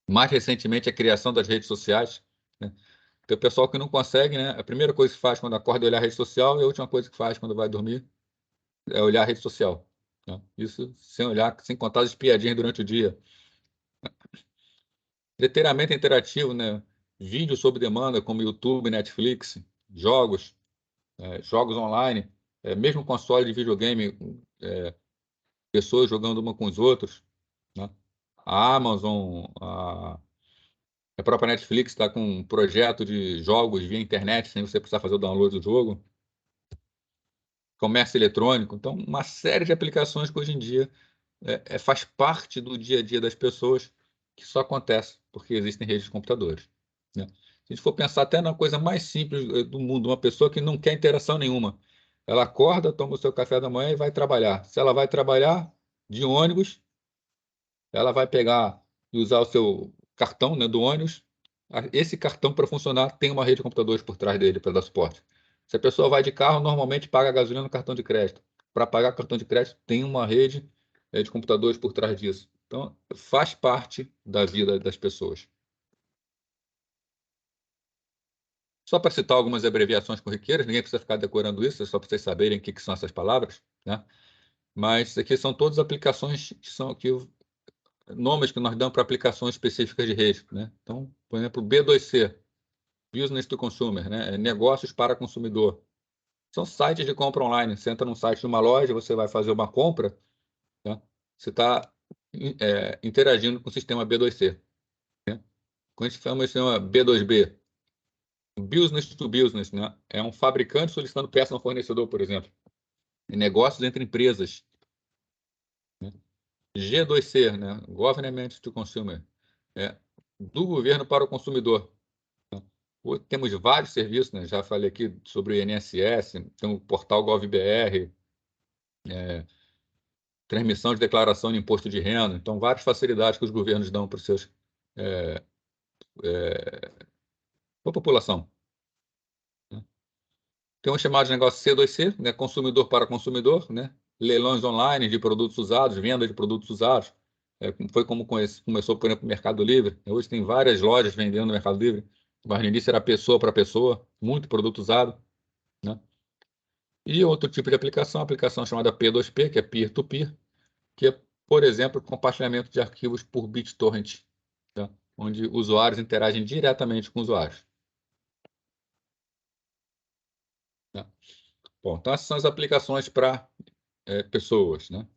Mais recentemente, a criação das redes sociais, né? Tem o pessoal que não consegue, né? A primeira coisa que faz quando acorda é olhar a rede social e a última coisa que faz quando vai dormir é olhar a rede social, né? Isso sem olhar, sem contar as espiadinhas durante o dia. Treinamento interativo, né? Vídeos sob demanda, como YouTube, Netflix, jogos, jogos online, mesmo console de videogame, pessoas jogando uma com os outros, né? A Amazon, a própria Netflix está com um projeto de jogos via internet, sem você precisar fazer o download do jogo. Comércio eletrônico. Então, uma série de aplicações que hoje em dia faz parte do dia a dia das pessoas, que só acontece porque existem redes de computadores, né? Se a gente for pensar até na coisa mais simples do mundo, uma pessoa que não quer interação nenhuma, ela acorda, toma o seu café da manhã e vai trabalhar. Se ela vai trabalhar de ônibus, ela vai pegar e usar o seu cartão, né, do ônibus. Esse cartão, para funcionar, tem uma rede de computadores por trás dele para dar suporte. Se a pessoa vai de carro, normalmente paga gasolina no cartão de crédito. Para pagar cartão de crédito, tem uma rede de computadores por trás disso. Então, faz parte da vida das pessoas. Só para citar algumas abreviações corriqueiras, ninguém precisa ficar decorando isso, é só para vocês saberem o que são essas palavras, né? Mas aqui são todas aplicações que nomes que nós damos para aplicações específicas de rede, né? Então, por exemplo, B2C, Business to Consumer, né? Negócios para consumidor. São sites de compra online. Você entra num site de uma loja, você vai fazer uma compra, né? Você está interagindo com o sistema B2C, né? Quando a gente chama o sistema B2B, Business to Business, né? É um fabricante solicitando peça a um fornecedor, por exemplo. E negócios entre empresas, né? G2C, né? Government to Consumer, do governo para o consumidor. Hoje temos vários serviços, né? Já falei aqui sobre o INSS, tem o portal GovBR, transmissão de declaração de imposto de renda. Então, várias facilidades que os governos dão para a população, né? Tem um chamado de negócio C2C, né? Consumidor para consumidor, né? Leilões online de produtos usados, venda de produtos usados. Foi como começou, por exemplo, o Mercado Livre. Hoje tem várias lojas vendendo no Mercado Livre, mas no início era pessoa para pessoa, muito produto usado, né? E outro tipo de aplicação chamada P2P, que é peer-to-peer, que é, por exemplo, compartilhamento de arquivos por BitTorrent, tá? Onde usuários interagem diretamente com usuários, tá? Bom, então essas são as aplicações para pessoas, né?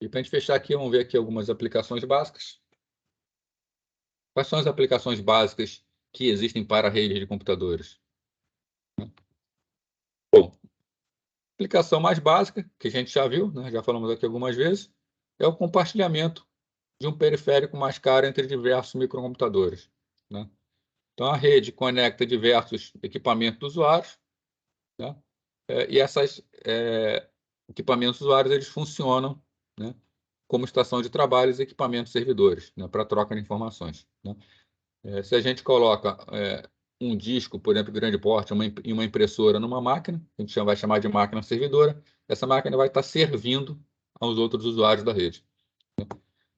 E para a gente fechar aqui, vamos ver aqui algumas aplicações básicas. Quais são as aplicações básicas que existem para redes de computadores? Bom, a aplicação mais básica, que a gente já viu, né? Já falamos aqui algumas vezes, é o compartilhamento de um periférico mais caro entre diversos microcomputadores, né? Então, a rede conecta diversos equipamentos dos usuários, né? E esses equipamentos usuários eles funcionam, né, como estação de trabalho e equipamentos servidores, né, para troca de informações, né? Se a gente coloca um disco, por exemplo, de grande porte, e uma impressora numa máquina, a gente vai chamar de máquina servidora, essa máquina vai estar servindo aos outros usuários da rede.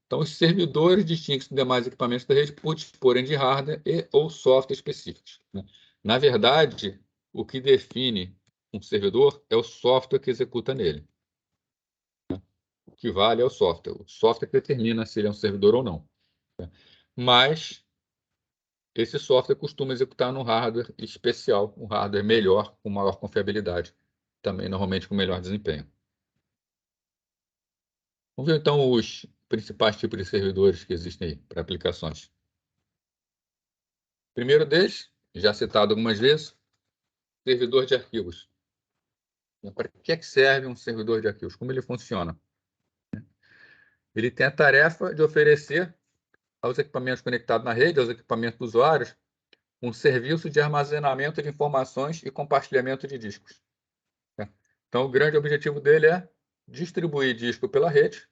Então, os servidores distinguem dos demais equipamentos da rede por disporem de hardware e ou software específicos, né? Na verdade, o que define um servidor é o software que executa nele. O que vale é o software. O software que determina se ele é um servidor ou não, né? Mas esse software costuma executar no hardware especial, um hardware melhor, com maior confiabilidade, também normalmente com melhor desempenho. Vamos ver então os principais tipos de servidores que existem aí para aplicações. Primeiro deles, já citado algumas vezes, servidor de arquivos. Para que é que serve um servidor de arquivos? Como ele funciona? Ele tem a tarefa de oferecer aos equipamentos conectados na rede, aos equipamentos dos usuários, um serviço de armazenamento de informações e compartilhamento de discos. Então, o grande objetivo dele é distribuir disco pela rede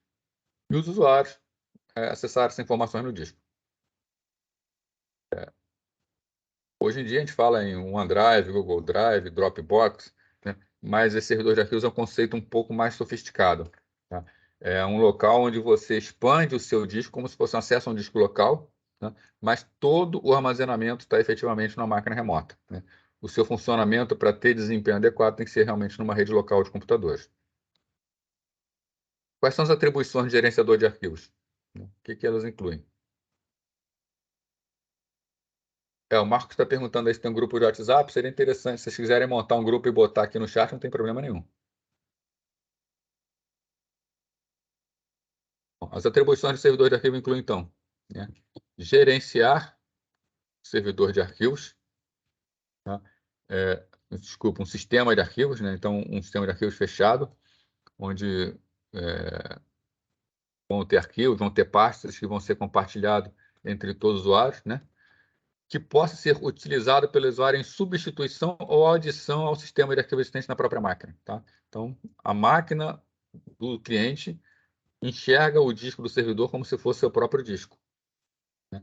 e os usuários acessar essas informações no disco. Hoje em dia a gente fala em OneDrive, Google Drive, Dropbox, né? Mas esse servidor de arquivos é um conceito um pouco mais sofisticado. Tá? É um local onde você expande o seu disco como se fosse um acesso a um disco local, né? Mas todo o armazenamento está efetivamente numa máquina remota. Né? O seu funcionamento, para ter desempenho adequado, tem que ser realmente numa rede local de computadores. Quais são as atribuições do gerenciador de arquivos? O que elas incluem? O Marcos está perguntando aí se tem um grupo de WhatsApp. Seria interessante, se vocês quiserem montar um grupo e botar aqui no chat, não tem problema nenhum. Bom, as atribuições do servidor de arquivo incluem, então, né, gerenciar o servidor de arquivos, tá? Desculpa, um sistema de arquivos, né? Então, um sistema de arquivos fechado, onde vão ter arquivos, vão ter pastas que vão ser compartilhados entre todos os usuários, né? Que possa ser utilizado pelo usuário em substituição ou adição ao sistema de arquivo existente na própria máquina. Tá? Então, a máquina do cliente enxerga o disco do servidor como se fosse seu próprio disco. Né?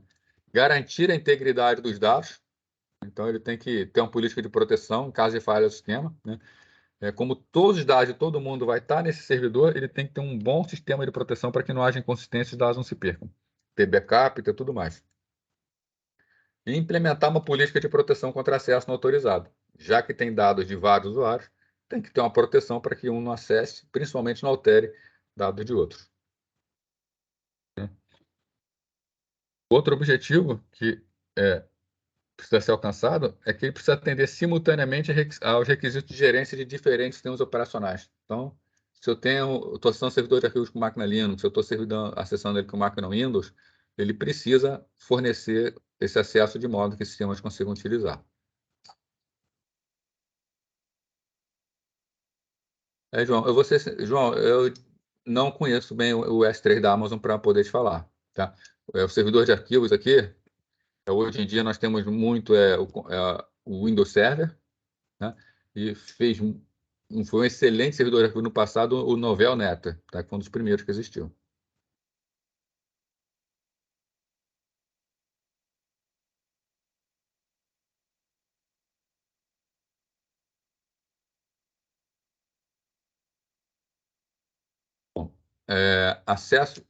Garantir a integridade dos dados. Então, ele tem que ter uma política de proteção em caso de falha do sistema. Né? Como todos os dados de todo mundo vai estar nesse servidor, ele tem que ter um bom sistema de proteção para que não haja inconsistência e os dados não se percam. Ter backup, ter tudo mais. E implementar uma política de proteção contra acesso não autorizado. Já que tem dados de vários usuários, tem que ter uma proteção para que um não acesse, principalmente não altere dados de outros. Outro objetivo que precisa ser alcançado é que ele precisa atender simultaneamente aos requisitos de gerência de diferentes sistemas operacionais. Então, se eu estou acessando servidor de arquivos com máquina Linux, se eu estou acessando ele com máquina Windows, ele precisa fornecer esse acesso de modo que os sistemas consigam utilizar. João, eu não conheço bem o S3 da Amazon para poder te falar, tá? O servidor de arquivos aqui, hoje em dia nós temos muito o Windows Server, né? E foi um excelente servidor de arquivos no passado, o Novell Neta, tá? Que foi um dos primeiros que existiu. Bom, acesso.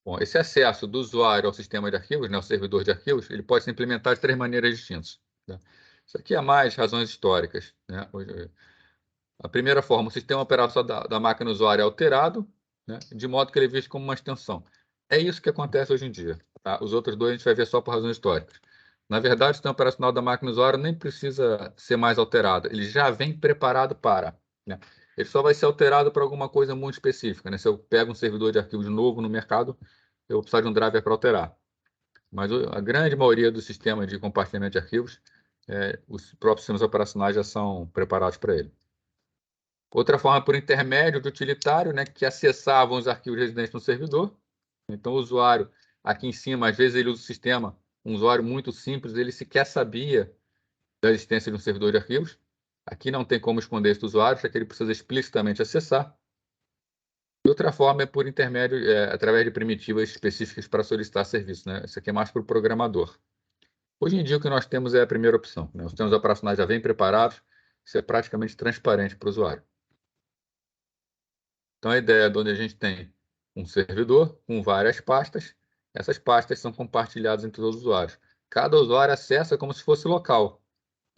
Bom, esse acesso do usuário ao sistema de arquivos, né, ao servidor de arquivos, ele pode ser implementado de 3 maneiras distintas. Tá? Isso aqui é mais razões históricas. Né? A primeira forma, o sistema operacional da máquina usuária é alterado, né, de modo que ele é visto como uma extensão. É isso que acontece hoje em dia. Tá? Os outros dois a gente vai ver só por razões históricas. Na verdade, o sistema operacional da máquina usuária nem precisa ser mais alterado. Ele já vem preparado para. Né? Ele só vai ser alterado para alguma coisa muito específica. Né? Se eu pego um servidor de arquivos novo no mercado, eu vou precisar de um driver para alterar. Mas a grande maioria dos sistemas de compartilhamento de arquivos, os próprios sistemas operacionais já são preparados para ele. Outra forma por intermédio de utilitário, né, que acessavam os arquivos residentes no servidor. Então, o usuário, aqui em cima, às vezes ele usa o sistema, um usuário muito simples, ele sequer sabia da existência de um servidor de arquivos. Aqui não tem como esconder esse usuário, já que ele precisa explicitamente acessar. E outra forma é por intermédio, através de primitivas específicas para solicitar serviço. Né? Isso aqui é mais para o programador. Hoje em dia, o que nós temos é a primeira opção. Né? Os sistemas operacionais já vêm preparados, isso é praticamente transparente para o usuário. Então, a ideia é de onde a gente tem um servidor com várias pastas, essas pastas são compartilhadas entre os usuários. Cada usuário acessa como se fosse local,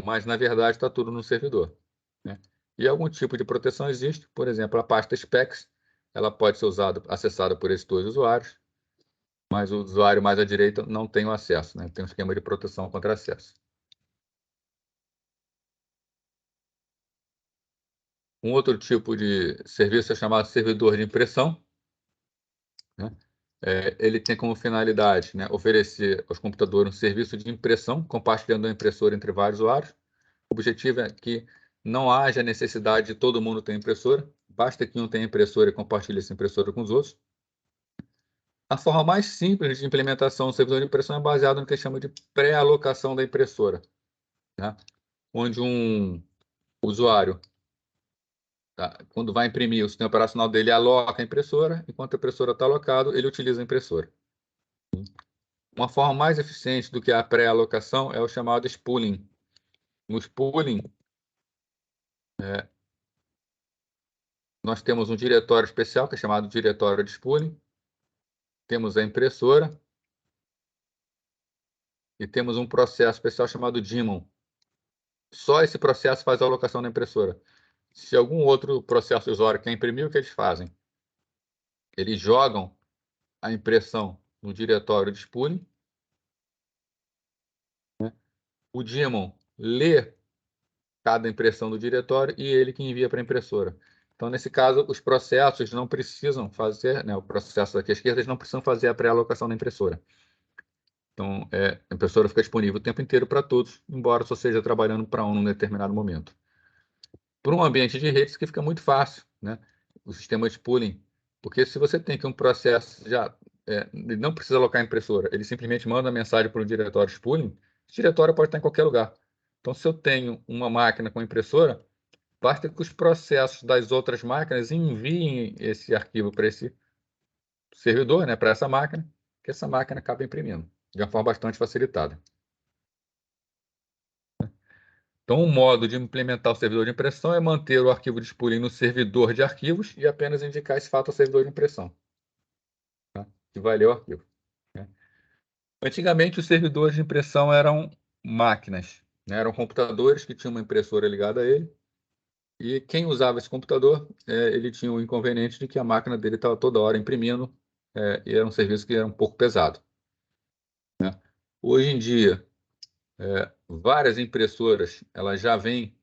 mas na verdade está tudo no servidor. Né? E algum tipo de proteção existe, por exemplo, a pasta specs, ela pode ser acessada por esses dois usuários, mas o usuário mais à direita não tem o acesso, né? Tem um esquema de proteção contra acesso. Um outro tipo de serviço é chamado servidor de impressão, né? Ele tem como finalidade, né, oferecer aos computadores um serviço de impressão, compartilhando a impressora entre vários usuários. O objetivo é que não haja necessidade de todo mundo ter impressora, basta que um tenha impressora e compartilhe essa impressora com os outros. A forma mais simples de implementação do servidor de impressão é baseada no que a gente chama de pré-alocação da impressora, né? Onde um usuário, tá, quando vai imprimir, o sistema operacional dele aloca a impressora, enquanto a impressora está alocada, ele utiliza a impressora. Uma forma mais eficiente do que a pré-alocação é o chamado spooling. No spooling, nós temos um diretório especial, que é chamado diretório de spooling, temos a impressora e temos um processo especial chamado daemon. Só esse processo faz a alocação da impressora. Se algum outro processo usuário quer imprimir, o que eles fazem? Eles jogam a impressão no diretório de spooling, né? O daemon lê cada impressão do diretório e ele que envia para a impressora. Então, nesse caso, os processos não precisam fazer, né, o processo aqui à esquerda, eles não precisam fazer a pré-alocação da impressora. Então, a impressora fica disponível o tempo inteiro para todos, embora só seja trabalhando para um num determinado momento. Para um ambiente de rede, isso aqui fica muito fácil, né? O sistema de pooling, porque se você tem que um processo já ele não precisa alocar a impressora, ele simplesmente manda a mensagem para o diretório de pooling, esse diretório pode estar em qualquer lugar. Então, se eu tenho uma máquina com impressora, basta que os processos das outras máquinas enviem esse arquivo para esse servidor, né, para essa máquina, que essa máquina acaba imprimindo, de uma forma bastante facilitada. Então, um modo de implementar o servidor de impressão é manter o arquivo de spooling no servidor de arquivos e apenas indicar esse fato ao servidor de impressão, tá? Que vai ler o arquivo, né? Antigamente, os servidores de impressão eram máquinas, né? Eram computadores que tinham uma impressora ligada a ele, e quem usava esse computador, ele tinha o inconveniente de que a máquina dele estava toda hora imprimindo, e era um serviço que era um pouco pesado, né? Hoje em dia, várias impressoras elas já vêm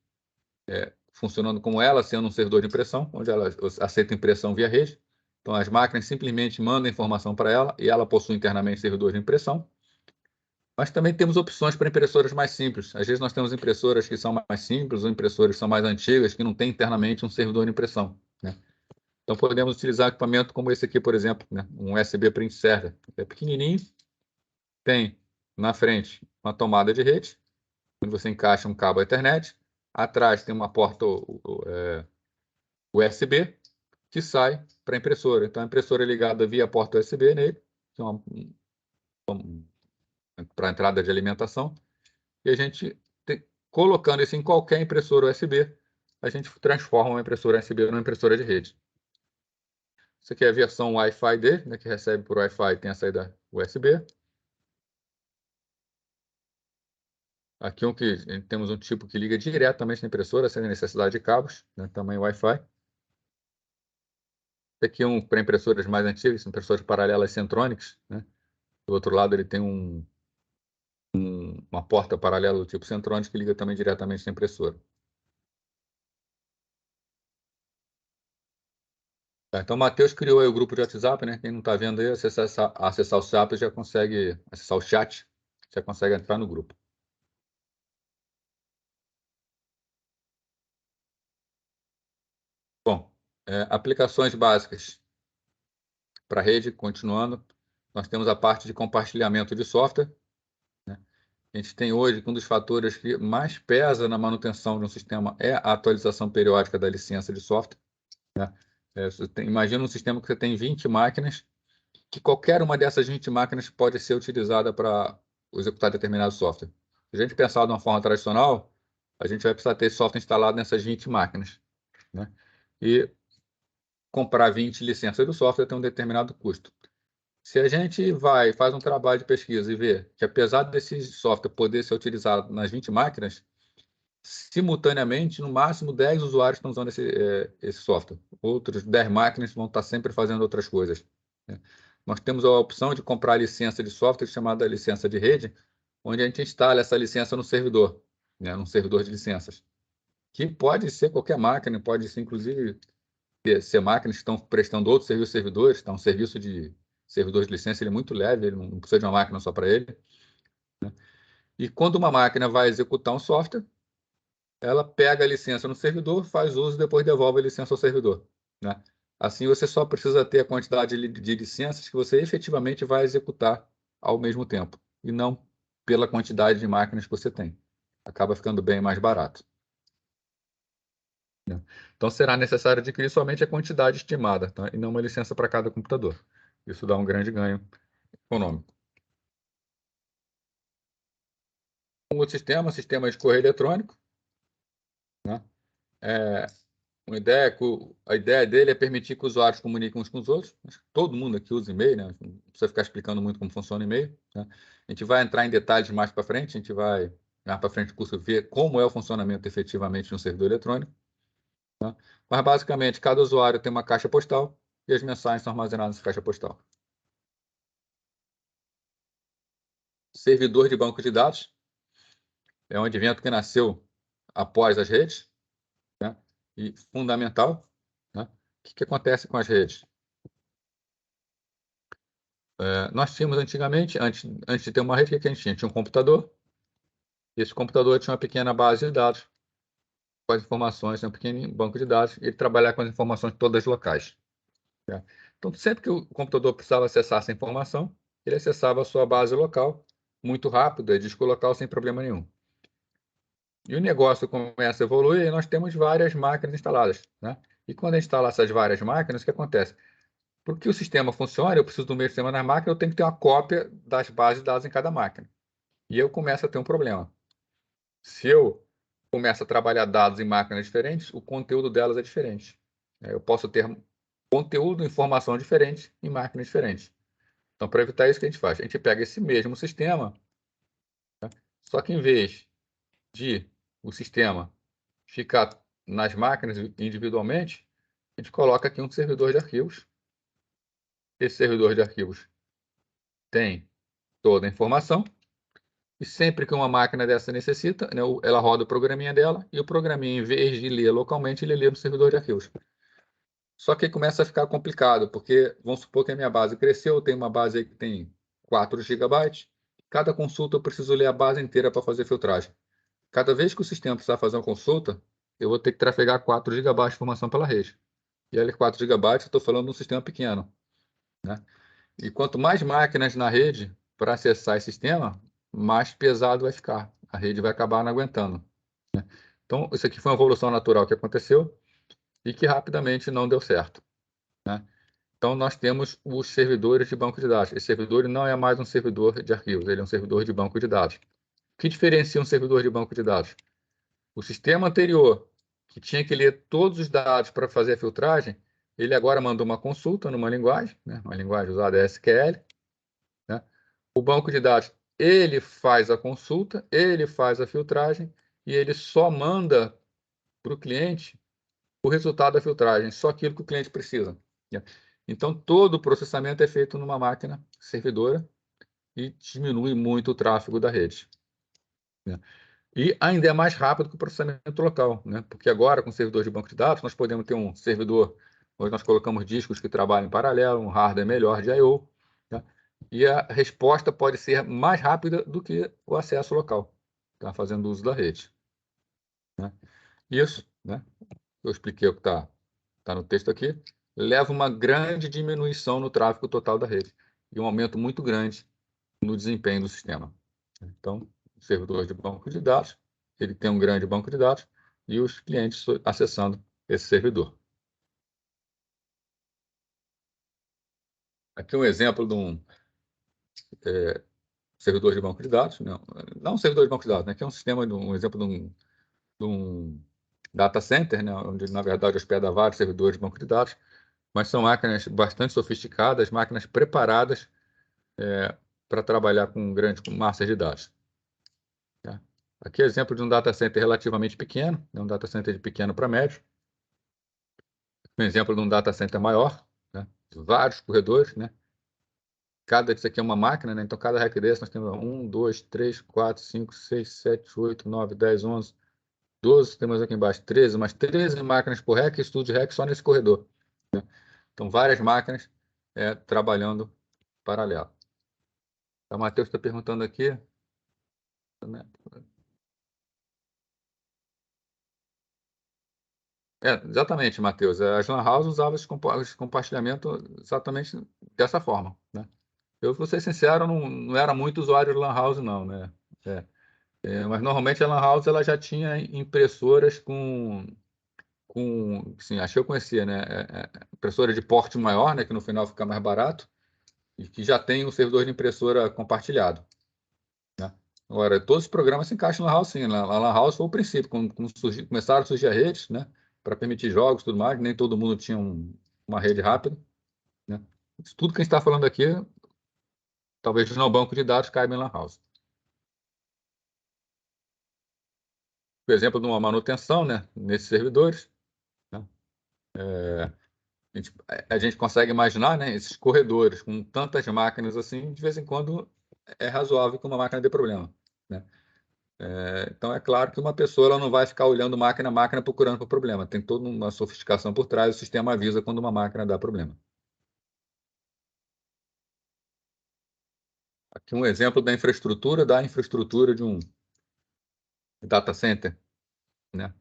funcionando como ela, sendo um servidor de impressão, onde ela aceita impressão via rede. Então, as máquinas simplesmente mandam informação para ela e ela possui internamente servidor de impressão. Mas também temos opções para impressoras mais simples. Às vezes nós temos impressoras que são mais simples ou impressoras que são mais antigas, que não têm internamente um servidor de impressão, né? Então, podemos utilizar equipamento como esse aqui, por exemplo, né? Um USB Print Server. É pequenininho, tem na frente uma tomada de rede, onde você encaixa um cabo Ethernet. Atrás tem uma porta USB que sai para a impressora. Então, a impressora é ligada via porta USB nele, para a entrada de alimentação, e a gente, colocando isso em qualquer impressora USB, a gente transforma uma impressora USB numa impressora de rede. Isso aqui é a versão Wi-Fi dele, né, que recebe por Wi-Fi, tem a saída USB. Aqui temos um tipo que liga diretamente na impressora, sem necessidade de cabos, né, tamanho Wi-Fi. Aqui é para impressoras mais antigas, impressoras paralelas Centronics, né? Do outro lado ele tem uma porta paralela do tipo Centronics que liga também diretamente na impressora. Tá, então, o Matheus criou aí o grupo de WhatsApp, né? Quem não está vendo aí, acessar o WhatsApp já consegue acessar o chat, já consegue entrar no grupo. Bom, aplicações básicas para rede, continuando, nós temos a parte de compartilhamento de software, né? A gente tem hoje que um dos fatores que mais pesa na manutenção de um sistema é a atualização periódica da licença de software, né? Imagina um sistema que você tem 20 máquinas, que qualquer uma dessas 20 máquinas pode ser utilizada para executar determinado software. Se a gente pensar de uma forma tradicional, a gente vai precisar ter software instalado nessas 20 máquinas, né? E comprar 20 licenças do software tem um determinado custo. Se a gente faz um trabalho de pesquisa e vê que, apesar desse software poder ser utilizado nas 20 máquinas, simultaneamente, no máximo 10 usuários estão usando esse software. Outros 10 máquinas vão estar sempre fazendo outras coisas, né? Nós temos a opção de comprar a licença de software chamada licença de rede, onde a gente instala essa licença no servidor, né, num servidor de licenças, que pode ser qualquer máquina, pode ser inclusive ser máquinas que estão prestando outros serviços servidores, tá? Um serviço de servidores de licença, ele é muito leve, ele não precisa de uma máquina só para ele, né? E quando uma máquina vai executar um software, ela pega a licença no servidor, faz uso e depois devolve a licença ao servidor, né? Assim, você só precisa ter a quantidade de licenças que você efetivamente vai executar ao mesmo tempo, e não pela quantidade de máquinas que você tem. Acaba ficando bem mais barato. Né? Então, será necessário adquirir somente a quantidade estimada, tá? E não uma licença para cada computador. Isso dá um grande ganho econômico. Um outro sistema de correio eletrônico, né? A ideia dele é permitir que os usuários comuniquem uns com os outros. Acho que todo mundo aqui usa e-mail, né? Não precisa ficar explicando muito como funciona o e-mail, né? A gente vai entrar em detalhes mais para frente, a gente vai mais para frente do curso ver como é o funcionamento efetivamente de um servidor eletrônico. Tá? Mas basicamente, cada usuário tem uma caixa postal e as mensagens são armazenadas nessa caixa postal. Servidor de banco de dados é um advento que nasceu após as redes, né? E fundamental, né? O que acontece com as redes? Nós tínhamos antigamente, antes de ter uma rede, o que a gente tinha? Tinha um computador, e esse computador tinha uma pequena base de dados com as informações, um pequeno banco de dados, e ele trabalhava com as informações todas locais. Né? Então, sempre que o computador precisava acessar essa informação, ele acessava a sua base local, muito rápido, é disco local, sem problema nenhum. E o negócio começa a evoluir e nós temos várias máquinas instaladas. Né? E quando a gente instala essas várias máquinas, o que acontece? Para que o sistema funcione, eu preciso do mesmo sistema na máquina, eu tenho que ter uma cópia das bases de dados em cada máquina. E eu começo a ter um problema. Se eu começo a trabalhar dados em máquinas diferentes, o conteúdo delas é diferente. Eu posso ter conteúdo e informação diferente em máquinas diferentes. Então, para evitar isso, o que a gente faz? A gente pega esse mesmo sistema, né? Só que em vez de o sistema ficar nas máquinas individualmente, a gente coloca aqui um servidor de arquivos. Esse servidor de arquivos tem toda a informação, e sempre que uma máquina dessa necessita, né, ela roda o programinha dela, e o programinha, em vez de ler localmente, ele lê no servidor de arquivos. Só que aí começa a ficar complicado, porque vamos supor que a minha base cresceu, eu tenho uma base aí que tem 4 GB, cada consulta eu preciso ler a base inteira para fazer filtragem. Cada vez que o sistema precisar fazer uma consulta, eu vou ter que trafegar 4 GB de informação pela rede. E ali 4 GB, eu estou falando de um sistema pequeno. Né? E quanto mais máquinas na rede para acessar esse sistema, mais pesado vai ficar. A rede vai acabar não aguentando. Né? Então, isso aqui foi uma evolução natural que aconteceu e que rapidamente não deu certo. Né? Então, nós temos os servidores de banco de dados. Esse servidor não é mais um servidor de arquivos, ele é um servidor de banco de dados. O que diferencia um servidor de banco de dados? O sistema anterior, que tinha que ler todos os dados para fazer a filtragem, ele agora mandou uma consulta numa linguagem, né? Uma linguagem usada é SQL. Né? O banco de dados, ele faz a consulta, ele faz a filtragem e ele só manda para o cliente o resultado da filtragem, só aquilo que o cliente precisa. Né? Então, todo o processamento é feito numa máquina servidora e diminui muito o tráfego da rede. Né? E ainda é mais rápido que o processamento local, né? Porque agora, com servidor de banco de dados, nós podemos ter um servidor onde nós colocamos discos que trabalham em paralelo, um hardware melhor de I/O, né? E a resposta pode ser mais rápida do que o acesso local, tá? Fazendo uso da rede. Né? Isso, né? Eu expliquei o que tá no texto aqui, leva uma grande diminuição no tráfego total da rede e um aumento muito grande no desempenho do sistema. Então, o servidor de banco de dados, ele tem um grande banco de dados e os clientes acessando esse servidor. Aqui um exemplo de um servidor de banco de dados, não um servidor de banco de dados, né? Aqui é um sistema, um exemplo de um data center, né? Onde, na verdade, hospeda vários servidores de banco de dados, mas são máquinas bastante sofisticadas, máquinas preparadas para trabalhar com massas de dados. Tá? Aqui é exemplo de um data center relativamente pequeno, um data center de pequeno para médio. Um exemplo de um data center maior, né? Vários corredores, né? Cada disso aqui é uma máquina, né? Então, cada rack desse nós temos 1, 2, 3, 4, 5, 6, 7, 8, 9, 10, 11, 12, temos aqui embaixo 13, mais 13 máquinas por rack, estudo de rack só nesse corredor. Né? Então, várias máquinas trabalhando paralelo. O Matheus está perguntando aqui. Né? Exatamente, Matheus. As lan houses usavam esse compartilhamento exatamente dessa forma, né? Eu, vou ser sincero, não era muito usuário de lan house, não, né? É, mas normalmente a lan house ela já tinha impressoras sim, acho que eu conhecia, né? Impressora de porte maior, né? Que no final fica mais barato e que já tem um servidor de impressora compartilhado, né? Agora, todos os programas se encaixam na lan house, sim. A lan house foi o princípio, quando começaram a surgir as redes, né? Para permitir jogos e tudo mais, nem todo mundo tinha uma rede rápida, né? Isso tudo que a gente está falando aqui, talvez no banco de dados caiba em lan house. Por exemplo, de uma manutenção, né? Nesses servidores, né? A gente consegue imaginar, né, esses corredores com tantas máquinas assim, de vez em quando é razoável que uma máquina dê problema, né? Então é claro que uma pessoa ela não vai ficar olhando máquina a máquina procurando por problema. Tem toda uma sofisticação por trás, o sistema avisa quando uma máquina dá problema. Aqui um exemplo da infraestrutura de um data center, né?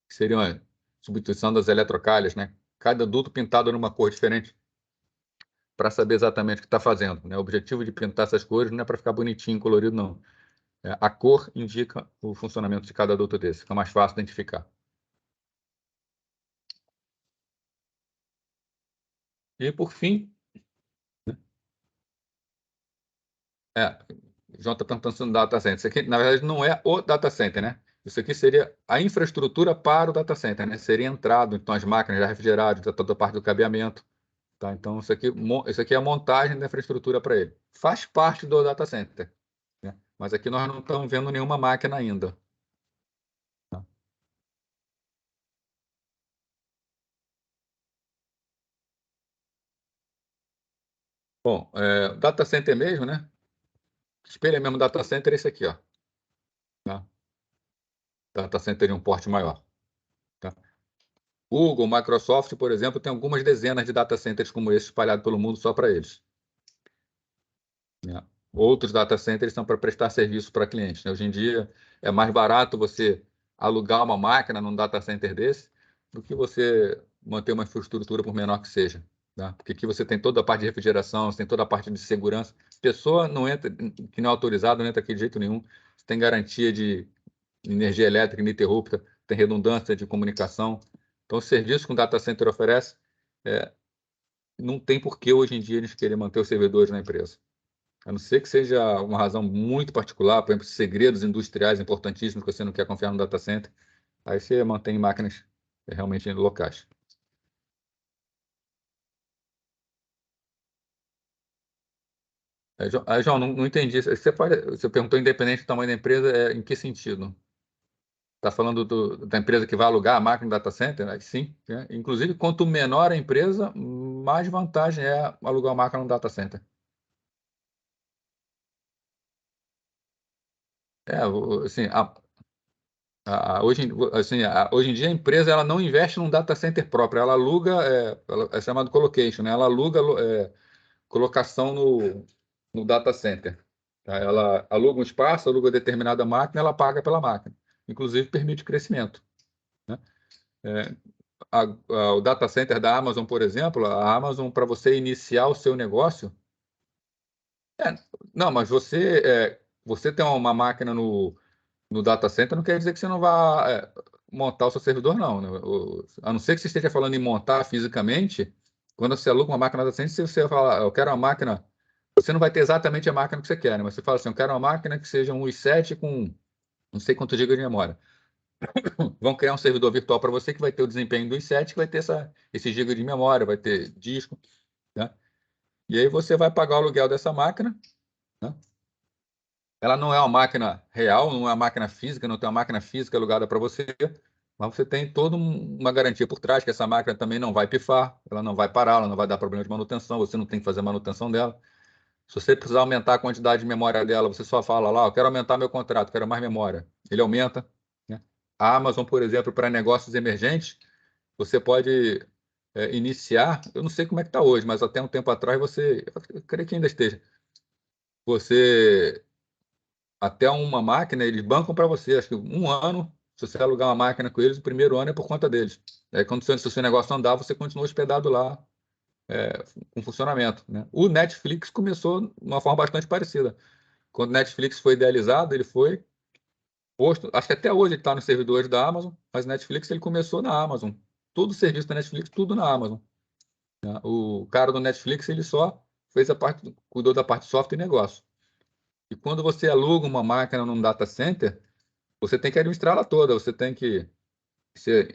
Que seria uma substituição das eletrocalhas, né? Cada duto pintado numa cor diferente para saber exatamente o que está fazendo, né? O objetivo de pintar essas cores não é para ficar bonitinho, colorido, não. A cor indica o funcionamento de cada duto desse, fica mais fácil identificar. E, por fim, o João está perguntando no data center. Isso aqui, na verdade, não é o data center, né? Isso aqui seria a infraestrutura para o data center, né? Seria entrado, então, as máquinas já refrigeradas, toda a parte do cabeamento. Tá? Então, isso aqui é a montagem da infraestrutura para ele. Faz parte do data center, né? Mas aqui nós não estamos vendo nenhuma máquina ainda. Tá? Bom, data center mesmo, né? Espelha mesmo data center é esse aqui, ó. Tá? Data center de um porte maior. Tá? Google, Microsoft, por exemplo, tem algumas dezenas de data centers como esse espalhados pelo mundo só para eles, né? Outros data centers são para prestar serviço para clientes, né? Hoje em dia é mais barato você alugar uma máquina num data center desse do que você manter uma infraestrutura, por menor que seja, tá? Porque aqui você tem toda a parte de refrigeração, você tem toda a parte de segurança. Pessoa não entra, que não é autorizado, não entra aqui de jeito nenhum. Você tem garantia de energia elétrica ininterrupta, tem redundância de comunicação. Então, o serviço que um data center oferece, é, não tem por que hoje em dia eles querem manter os servidores na empresa. A não ser que seja uma razão muito particular, por exemplo, segredos industriais importantíssimos que você não quer confiar no data center, aí você mantém máquinas realmente locais. João, não entendi. Você perguntou independente do tamanho da empresa, em que sentido? Está falando da empresa que vai alugar a máquina do data center? Né? Sim, né? Inclusive, quanto menor a empresa, mais vantagem é alugar a máquina no data center. Assim, hoje em dia a empresa ela não investe num data center próprio, ela aluga, é chamado colocation, né? Ela aluga colocação no data center. Tá? Ela aluga um espaço, aluga determinada máquina, ela paga pela máquina. Inclusive permite crescimento, né? É, o data center da Amazon, por exemplo, a Amazon, para você iniciar o seu negócio, é, não, mas você tem uma máquina no data center, não quer dizer que você não vá montar o seu servidor, não, né? A não ser que você esteja falando em montar fisicamente, quando você aluga uma máquina no data center, se você fala, eu quero uma máquina, você não vai ter exatamente a máquina que você quer, né? Mas você fala assim, eu quero uma máquina que seja um i7 com não sei quantos gigas de memória. Vão criar um servidor virtual para você que vai ter o desempenho do i7, que vai ter esse giga de memória, vai ter disco, né? E aí você vai pagar o aluguel dessa máquina, né? Ela não é uma máquina real, não é uma máquina física, não tem uma máquina física alugada para você, mas você tem toda uma garantia por trás que essa máquina também não vai pifar, ela não vai parar, ela não vai dar problema de manutenção, você não tem que fazer manutenção dela. Se você precisar aumentar a quantidade de memória dela, você só fala lá, eu quero aumentar meu contrato, quero mais memória. Ele aumenta, né? A Amazon, por exemplo, para negócios emergentes, você pode iniciar, eu não sei como é que está hoje, mas até um tempo atrás eu creio que ainda esteja, você até uma máquina, eles bancam para você, acho que um ano, Se você alugar uma máquina com eles, o primeiro ano é por conta deles. Aí, quando se o seu negócio andar, você continua hospedado lá, com funcionamento, né? O Netflix começou de uma forma bastante parecida. Quando o Netflix foi idealizado, ele foi posto, acho que até hoje ele está nos servidores da Amazon, mas o Netflix ele começou na Amazon. Todo o serviço da Netflix, tudo na Amazon, né? O cara do Netflix, ele só fez a parte, cuidou da parte de software e negócio. E quando você aluga uma máquina num data center, você tem que administrá-la toda, você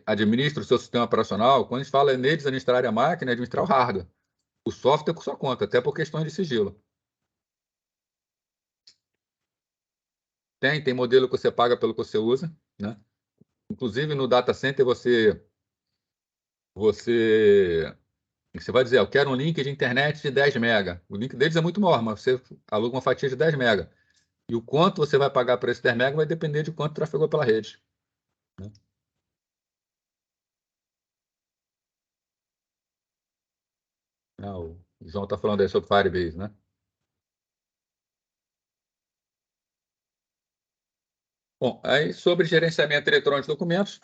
administra o seu sistema operacional. Quando a gente fala neles administrar a máquina, é administrar o hardware. O software é por sua conta, até por questões de sigilo. Tem modelo que você paga pelo que você usa, né? Inclusive no data center você vai dizer, eu quero um link de internet de 10 mega. O link deles é muito maior, mas você aluga uma fatia de 10 mega. E o quanto você vai pagar por esse 10 mega vai depender de quanto trafegou pela rede, né? O João está falando aí sobre Firebase, né? Bom, aí sobre gerenciamento eletrônico de documentos,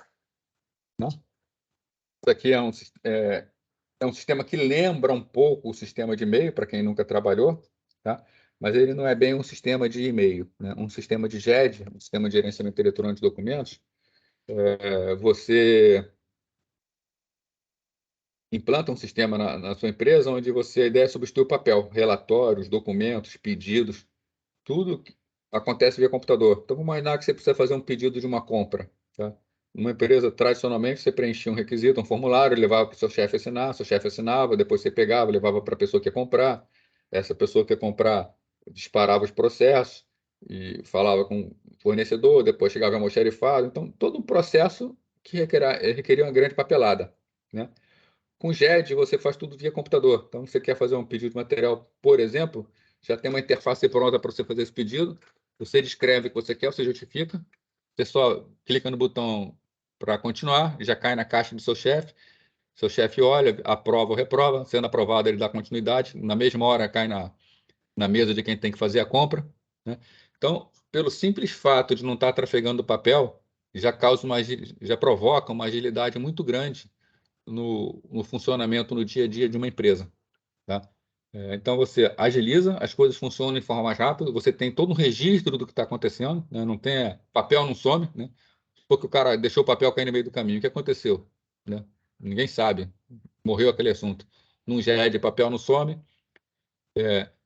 né? Isso aqui é um sistema que lembra um pouco o sistema de e-mail, para quem nunca trabalhou, tá? Mas ele não é bem um sistema de e-mail, né? Um sistema de GED, um sistema de gerenciamento eletrônico de documentos. Você implanta um sistema na sua empresa onde a ideia é substituir o papel, relatórios, documentos, pedidos, tudo acontece via computador. Então, vamos imaginar que você precisa fazer um pedido de uma compra, tá? Numa empresa, tradicionalmente, você preenchia um requisito, um formulário, levava para o seu chefe assinar, seu chefe assinava, depois você pegava, levava para a pessoa que ia comprar, essa pessoa que ia comprar disparava os processos e falava com o fornecedor, depois chegava a almoxarifado. Então, todo um processo que requeria uma grande papelada, né? Com GED, você faz tudo via computador. Então, você quer fazer um pedido de material, por exemplo, já tem uma interface pronta para você fazer esse pedido. Você descreve o que você quer, você justifica. Você só clica no botão para continuar, já cai na caixa do seu chefe. Seu chefe olha, aprova ou reprova. Sendo aprovado, ele dá continuidade. Na mesma hora, cai na mesa de quem tem que fazer a compra, né? Então, pelo simples fato de não estar trafegando papel, já provoca uma agilidade muito grande no funcionamento no dia a dia de uma empresa, tá? Então você agiliza, as coisas funcionam de forma mais rápida, você tem todo um registro do que está acontecendo, né? Não tem papel, não some, né? Porque o cara deixou o papel cair no meio do caminho, o que aconteceu, né? Ninguém sabe, morreu aquele assunto. Num GE de papel não some,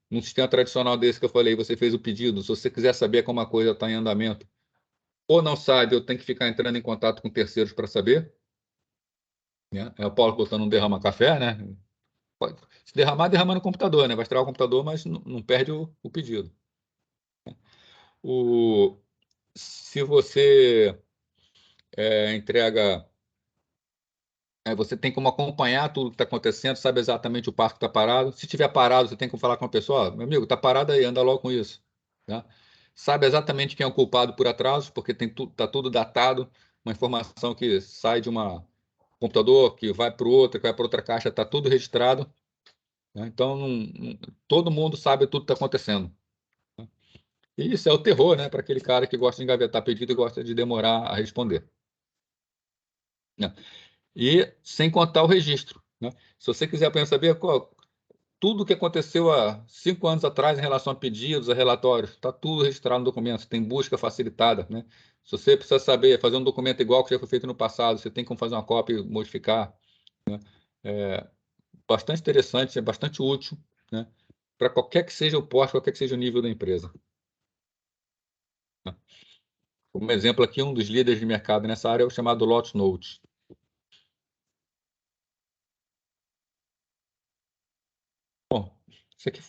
num sistema tradicional desse que eu falei, você fez o pedido, se você quiser saber como a coisa está em andamento, ou não sabe, eu tenho que ficar entrando em contato com terceiros para saber, né? É o Paulo botando um derrama café, né? Se derramar, derrama no computador, né? Vai estragar o computador, mas não perde o pedido. Se você entrega, você tem como acompanhar tudo que está acontecendo, sabe exatamente o parque que está parado. Se tiver parado, você tem como falar com a pessoa, meu amigo, está parado aí, anda logo com isso, tá? Sabe exatamente quem é o culpado por atraso, porque tá tudo datado, uma informação que sai de um computador, que vai para o outro, que vai para outra caixa, está tudo registrado, né? Então, todo mundo sabe tudo que está acontecendo. E isso é o terror, né, para aquele cara que gosta de engavetar pedido e gosta de demorar a responder, né? E sem contar o registro, né? Se você quiser apenas saber tudo o que aconteceu há 5 anos atrás em relação a pedidos, a relatórios, está tudo registrado no documento, tem busca facilitada, né? Se você precisa saber fazer um documento igual que já foi feito no passado, você tem como fazer uma cópia e modificar, né? É bastante interessante, é bastante útil, né, para qualquer que seja o porte, qualquer que seja o nível da empresa, né? Como exemplo aqui, um dos líderes de mercado nessa área é o chamado Lotus Notes. Bom, isso aqui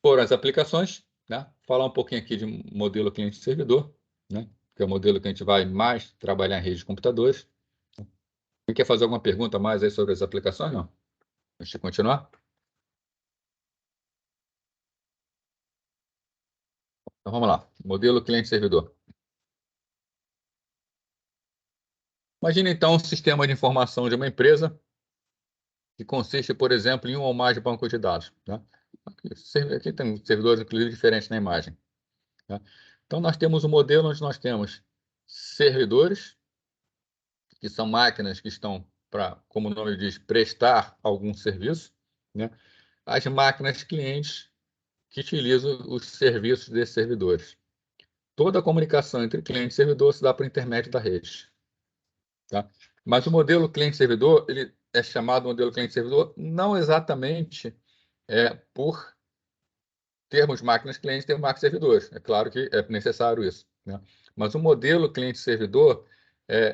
foram as aplicações, né? Falar um pouquinho aqui de modelo cliente-servidor, né? Que é o modelo que a gente vai mais trabalhar em rede de computadores. Quem quer fazer alguma pergunta mais aí sobre as aplicações? Não? Deixa eu continuar. Então vamos lá. Modelo cliente-servidor. Imagina então um sistema de informação de uma empresa que consiste, por exemplo, em um ou mais bancos de dados, né? Aqui tem servidores, inclusive, diferentes na imagem, né? Então, nós temos um modelo onde nós temos servidores que são máquinas que estão para, como o nome diz, prestar algum serviço, né? As máquinas clientes que utilizam os serviços desses servidores. Toda a comunicação entre cliente e servidor se dá por intermédio da rede. Tá? Mas o modelo cliente-servidor, ele é chamado modelo cliente-servidor não exatamente por termos máquinas clientes, termos máquinas servidores. É claro que é necessário isso, né? Mas o modelo cliente-servidor,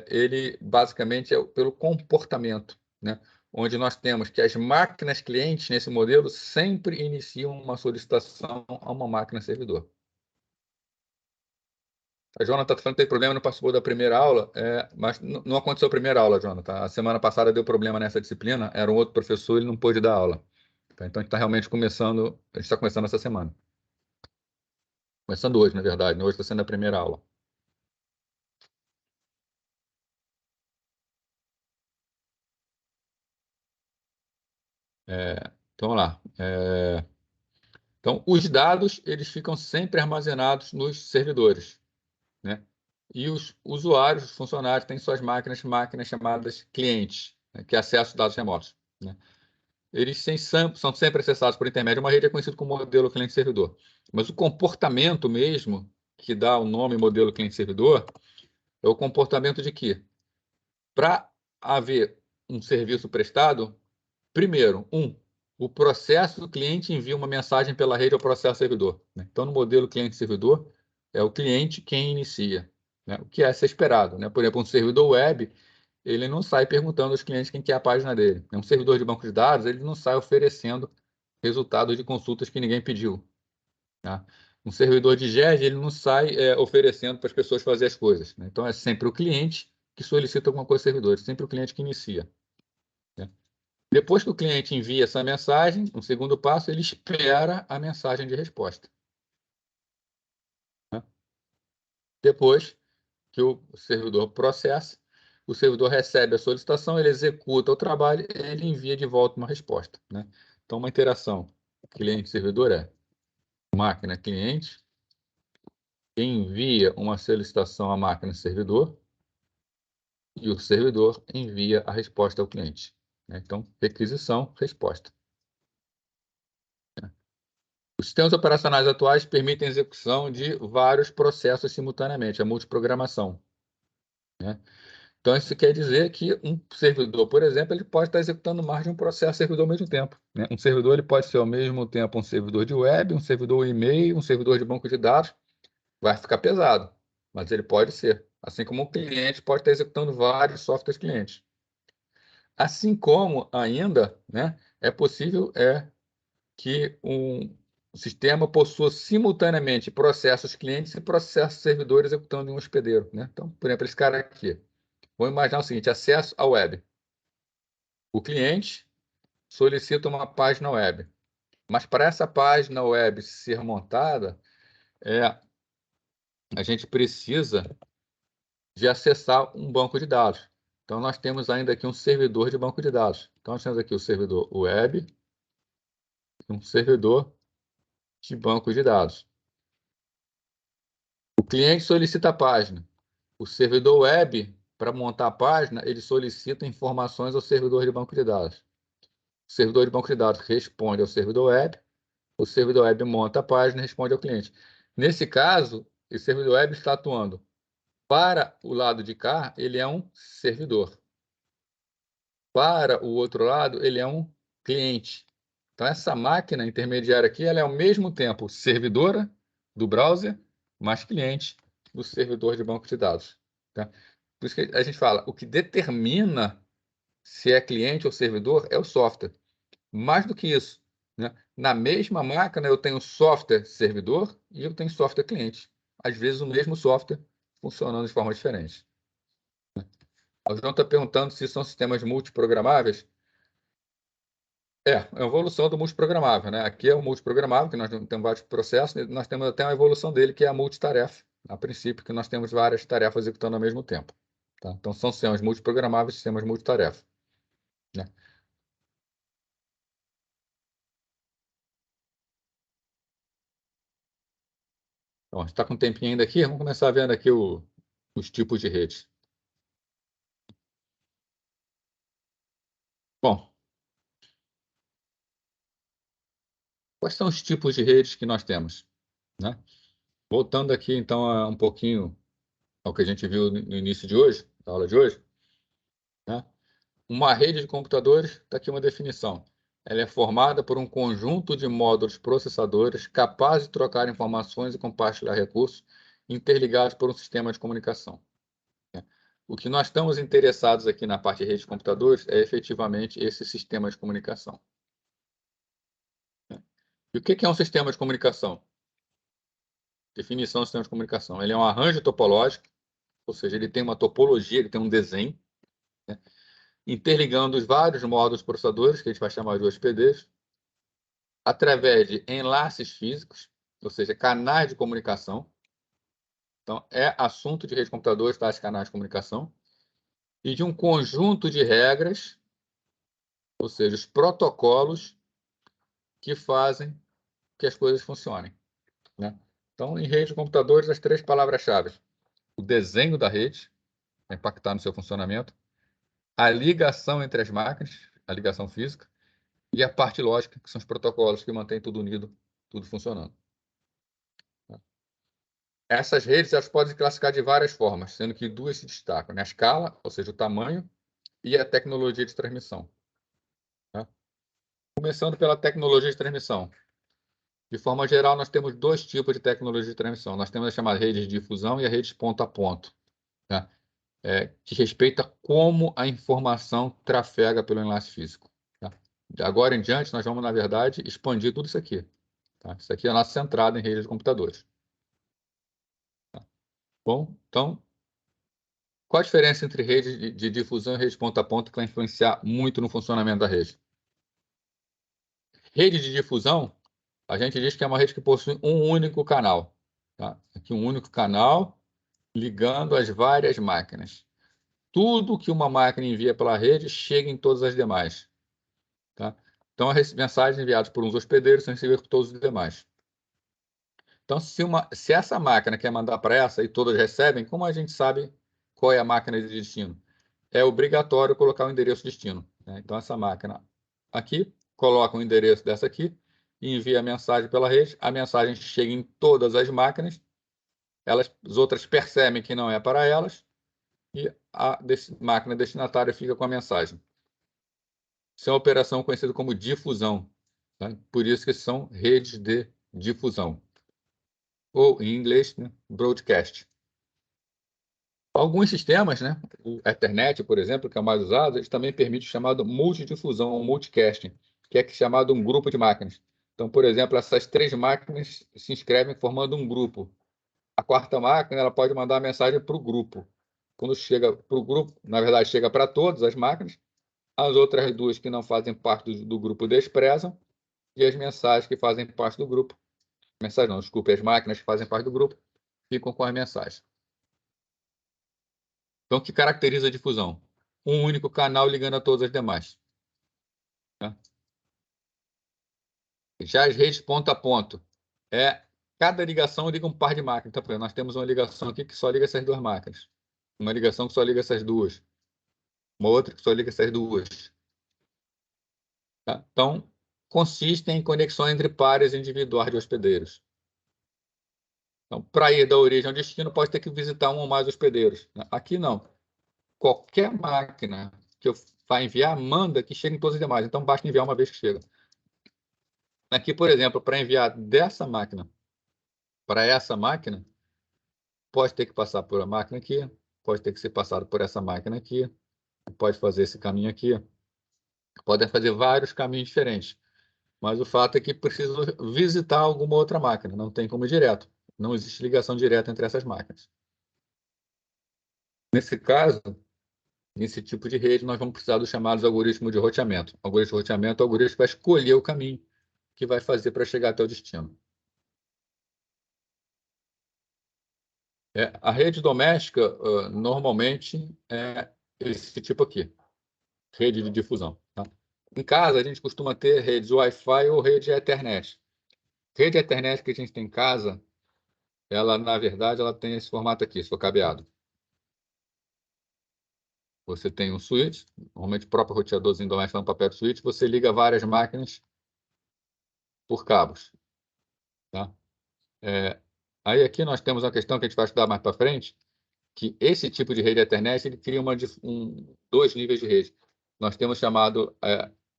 ele basicamente é pelo comportamento, né? Onde nós temos que as máquinas clientes nesse modelo sempre iniciam uma solicitação a uma máquina servidor. A Jonathan está falando que tem problema, não participou da primeira aula, mas não aconteceu a primeira aula, Jonathan. A semana passada deu problema nessa disciplina, era um outro professor, ele não pôde dar aula. Tá? Então a gente está realmente começando, a gente está começando essa semana. Começando hoje, na verdade, hoje está sendo a primeira aula. Então, vamos lá. Então, os dados, eles ficam sempre armazenados nos servidores, né? E os usuários, os funcionários, têm suas máquinas chamadas clientes, né? Que acessam dados remotos, né? Eles são sempre acessados por intermédio de uma rede, é conhecido como modelo cliente-servidor. Mas o comportamento mesmo, que dá o nome modelo cliente-servidor, é o comportamento de que, para haver um serviço prestado, primeiro, o processo do cliente envia uma mensagem pela rede ao processo servidor, né? Então, no modelo cliente-servidor, é o cliente quem inicia, né? O que é ser esperado, né? Por exemplo, um servidor web, ele não sai perguntando aos clientes quem quer a página dele. Um servidor de banco de dados, ele não sai oferecendo resultados de consultas que ninguém pediu, tá? Um servidor de GED, ele não sai oferecendo para as pessoas fazer as coisas, né? Então, é sempre o cliente que solicita alguma coisa ao servidor, é sempre o cliente que inicia, né? Depois que o cliente envia essa mensagem, o segundo passo, ele espera a mensagem de resposta, né? Depois que o servidor processa, o servidor recebe a solicitação, ele executa o trabalho, ele envia de volta uma resposta, né? Então, uma interação cliente-servidor é máquina-cliente, envia uma solicitação à máquina-servidor e o servidor envia a resposta ao cliente, né? Então, requisição, resposta. Os sistemas operacionais atuais permitem a execução de vários processos simultaneamente, a multiprogramação, né? Então, isso quer dizer que um servidor, por exemplo, ele pode estar executando mais de um processo servidor ao mesmo tempo, né? Um servidor ele pode ser ao mesmo tempo um servidor de web, um servidor e-mail, um servidor de banco de dados. Vai ficar pesado, mas ele pode ser. Assim como o cliente pode estar executando vários softwares clientes. Assim como ainda, né, é possível que um sistema possua simultaneamente processos clientes e processos servidores executando em um hospedeiro, né? Então, por exemplo, esse cara aqui. Vamos imaginar o seguinte: acesso à web. O cliente solicita uma página web, mas para essa página web ser montada, a gente precisa de acessar um banco de dados. Então, nós temos ainda aqui um servidor de banco de dados. Então, nós temos aqui o servidor web e um servidor de banco de dados. O cliente solicita a página. O servidor web, para montar a página, ele solicita informações ao servidor de banco de dados. O servidor de banco de dados responde ao servidor web, o servidor web monta a página e responde ao cliente. Nesse caso, o servidor web está atuando para o lado de cá, ele é um servidor. Para o outro lado, ele é um cliente. Então, essa máquina intermediária aqui, ela é ao mesmo tempo servidora do browser, mas cliente do servidor de banco de dados, tá? Por isso que a gente fala, o que determina se é cliente ou servidor é o software. Mais do que isso, né? Na mesma máquina, eu tenho software servidor e eu tenho software cliente. Às vezes, o mesmo software funcionando de forma diferente. O João está perguntando se são sistemas multiprogramáveis. A evolução do multiprogramável, né? Aqui é o multiprogramável, que nós temos vários processos, e nós temos até uma evolução dele, que é a multitarefa, a princípio, que nós temos várias tarefas executando ao mesmo tempo, tá? Então, são sistemas multiprogramáveis e sistemas multitarefa, né? Então, a gente está com um tempinho ainda aqui, vamos começar vendo aqui os tipos de redes. Bom, quais são os tipos de redes que nós temos, né? Voltando aqui, então, um pouquinho ao que a gente viu no início de hoje, da aula de hoje, né? Uma rede de computadores, está aqui uma definição. Ela é formada por um conjunto de módulos processadores capazes de trocar informações e compartilhar recursos interligados por um sistema de comunicação. O que nós estamos interessados aqui na parte de rede de computadores é efetivamente esse sistema de comunicação. E o que é um sistema de comunicação? Definição do sistema de comunicação. Ele é um arranjo topológico, ou seja, ele tem uma topologia, ele tem um desenho, né, interligando os vários módulos processadores, que a gente vai chamar de hospedeiros, através de enlaces físicos, ou seja, canais de comunicação. Então, é assunto de rede de computadores, tais canais de comunicação, e de um conjunto de regras, ou seja, os protocolos que fazem que as coisas funcionem, né? Então, em rede de computadores, as três palavras-chave: o desenho da rede, para impactar no seu funcionamento, a ligação entre as máquinas, a ligação física, e a parte lógica, que são os protocolos que mantêm tudo unido, tudo funcionando. Essas redes elas podem se classificar de várias formas, sendo que duas se destacam, né? A escala, ou seja, o tamanho, e a tecnologia de transmissão, tá? Começando pela tecnologia de transmissão. De forma geral, nós temos dois tipos de tecnologia de transmissão. Nós temos a chamada rede de difusão e a rede ponto a ponto, tá? Que respeita como a informação trafega pelo enlace físico, tá? De agora em diante, nós vamos, na verdade, expandir tudo isso aqui, tá? Isso aqui é a nossa centrada em redes de computadores. Tá? Bom, então, qual a diferença entre rede de difusão e rede ponto a ponto que vai influenciar muito no funcionamento da rede? Rede de difusão, a gente diz que é uma rede que possui um único canal, tá? Aqui um único canal ligando as várias máquinas. Tudo que uma máquina envia pela rede chega em todas as demais, tá? Então, as mensagens enviadas por uns hospedeiros são recebidas por todos os demais. Então, se essa máquina quer mandar para essa e todas recebem, como a gente sabe qual é a máquina de destino? É obrigatório colocar o endereço destino, né? Então, essa máquina aqui coloca o endereço dessa aqui e envia a mensagem pela rede. A mensagem chega em todas as máquinas, as outras percebem que não é para elas e a máquina destinatária fica com a mensagem. Isso é uma operação conhecida como difusão, tá? Por isso que são redes de difusão, ou em inglês, né, broadcast. Alguns sistemas, né, o Ethernet, por exemplo, que é o mais usado, eles também permitem o chamado multidifusão, ou multicasting, que é chamado um grupo de máquinas. Então, por exemplo, essas três máquinas se inscrevem formando um grupo. A quarta máquina ela pode mandar a mensagem para o grupo. Quando chega para o grupo, na verdade, chega para todas as máquinas, as outras duas que não fazem parte do grupo desprezam, e as mensagens que fazem parte do grupo, mensagens não, desculpe, as máquinas que fazem parte do grupo, ficam com as mensagens. Então, o que caracteriza a difusão? Um único canal ligando a todas as demais, né? Já as redes ponto a ponto, cada ligação liga um par de máquinas. Então, por exemplo, nós temos uma ligação aqui que só liga essas duas máquinas, uma ligação que só liga essas duas, uma outra que só liga essas duas, tá? Então, consistem em conexões entre pares individuais de hospedeiros. Então, para ir da origem ao destino, pode ter que visitar um ou mais hospedeiros, né? Aqui não. Qualquer máquina que eu vá enviar, manda que chegue em todas as demais. Então, basta enviar uma vez que chega. Aqui, por exemplo, para enviar dessa máquina para essa máquina, pode ter que passar por a máquina aqui, pode ter que ser passado por essa máquina aqui, pode fazer esse caminho aqui, podem fazer vários caminhos diferentes. Mas o fato é que precisa visitar alguma outra máquina, não tem como ir direto. Não existe ligação direta entre essas máquinas. Nesse caso, nesse tipo de rede, nós vamos precisar dos chamados algoritmos de roteamento. O algoritmo de roteamento é o algoritmo que vai escolher o caminho que vai fazer para chegar até o destino. A rede doméstica, normalmente, é esse tipo aqui, rede de difusão, tá? Em casa, a gente costuma ter redes Wi-Fi ou rede Ethernet. Rede Ethernet que a gente tem em casa, ela, na verdade, ela tem esse formato aqui, esse cabeado. Você tem um switch, normalmente o próprio roteadorzinho doméstico no papel de switch, você liga várias máquinas por cabos. Tá? Aí aqui nós temos uma questão que a gente vai estudar mais para frente, que esse tipo de rede Ethernet ele cria dois níveis de rede. Nós temos chamado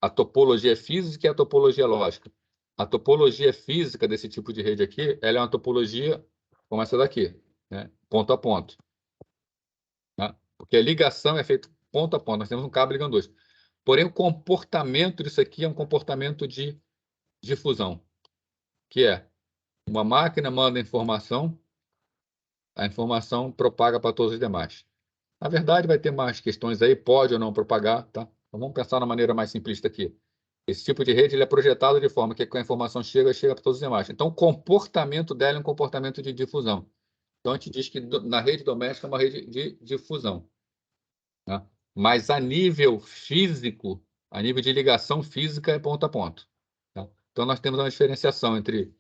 a topologia física e a topologia lógica. A topologia física desse tipo de rede aqui, ela é uma topologia como essa daqui, né? Ponto a ponto. Tá? Porque a ligação é feita ponto a ponto. Nós temos um cabo ligando dois. Porém, o comportamento disso aqui é um comportamento de difusão, que é uma máquina manda informação, a informação propaga para todos os demais. Na verdade, vai ter mais questões aí, pode ou não propagar, tá? Então, vamos pensar na maneira mais simplista aqui. Esse tipo de rede ele é projetado de forma que a informação chega para todos os demais. Então, o comportamento dela é um comportamento de difusão. Então, a gente diz que na rede doméstica é uma rede de difusão. Tá? Mas a nível físico, a nível de ligação física, é ponto a ponto. Tá? Então, nós temos uma diferenciação entre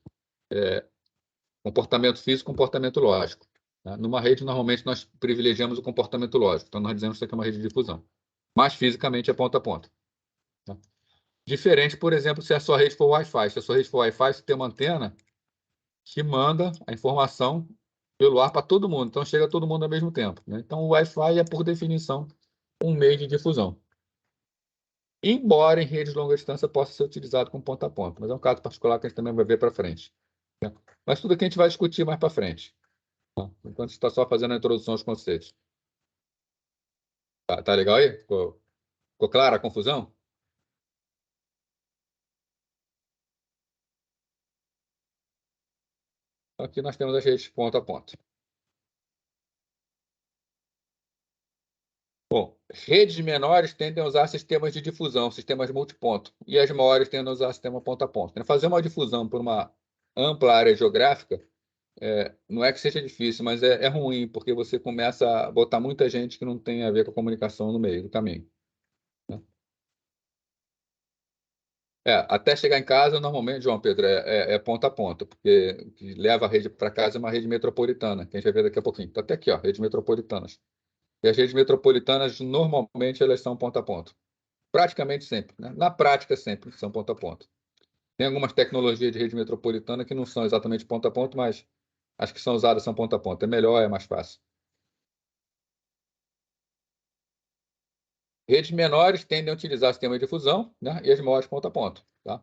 comportamento físico e comportamento lógico. Tá? Numa rede, normalmente, nós privilegiamos o comportamento lógico. Então, nós dizemos que isso aqui é uma rede de difusão. Mas, fisicamente, é ponto a ponto. Tá? Diferente, por exemplo, se a sua rede for Wi-Fi. Se a sua rede for Wi-Fi, você tem uma antena que manda a informação pelo ar para todo mundo. Então, chega todo mundo ao mesmo tempo. Né? Então, o Wi-Fi é, por definição, um meio de difusão. Embora em redes de longa distância possa ser utilizado como ponta a ponta. Mas é um caso particular que a gente também vai ver para frente. Né? Mas tudo que a gente vai discutir mais para frente. Tá? Enquanto está só fazendo a introdução aos conceitos. Tá legal aí? Ficou clara a confusão? Aqui nós temos as redes ponta a ponta. Bom, redes menores tendem a usar sistemas de difusão, sistemas multiponto, e as maiores tendem a usar sistema ponta a ponta. Fazer uma difusão por uma ampla área geográfica não é que seja difícil, mas é ruim, porque você começa a botar muita gente que não tem a ver com a comunicação no meio do caminho. Né? Até chegar em casa, normalmente, João Pedro, é ponta a ponta, porque o que leva a rede para casa é uma rede metropolitana, que a gente vai ver daqui a pouquinho. Está até aqui, ó, redes metropolitanas. E as redes metropolitanas, normalmente, elas são ponta a ponta. Praticamente sempre. Né? Na prática, sempre são ponta a ponta. Tem algumas tecnologias de rede metropolitana que não são exatamente ponta a ponta, mas as que são usadas são ponta a ponta. É melhor, é mais fácil. Redes menores tendem a utilizar sistema de difusão, né? E as maiores ponta a ponta. Tá?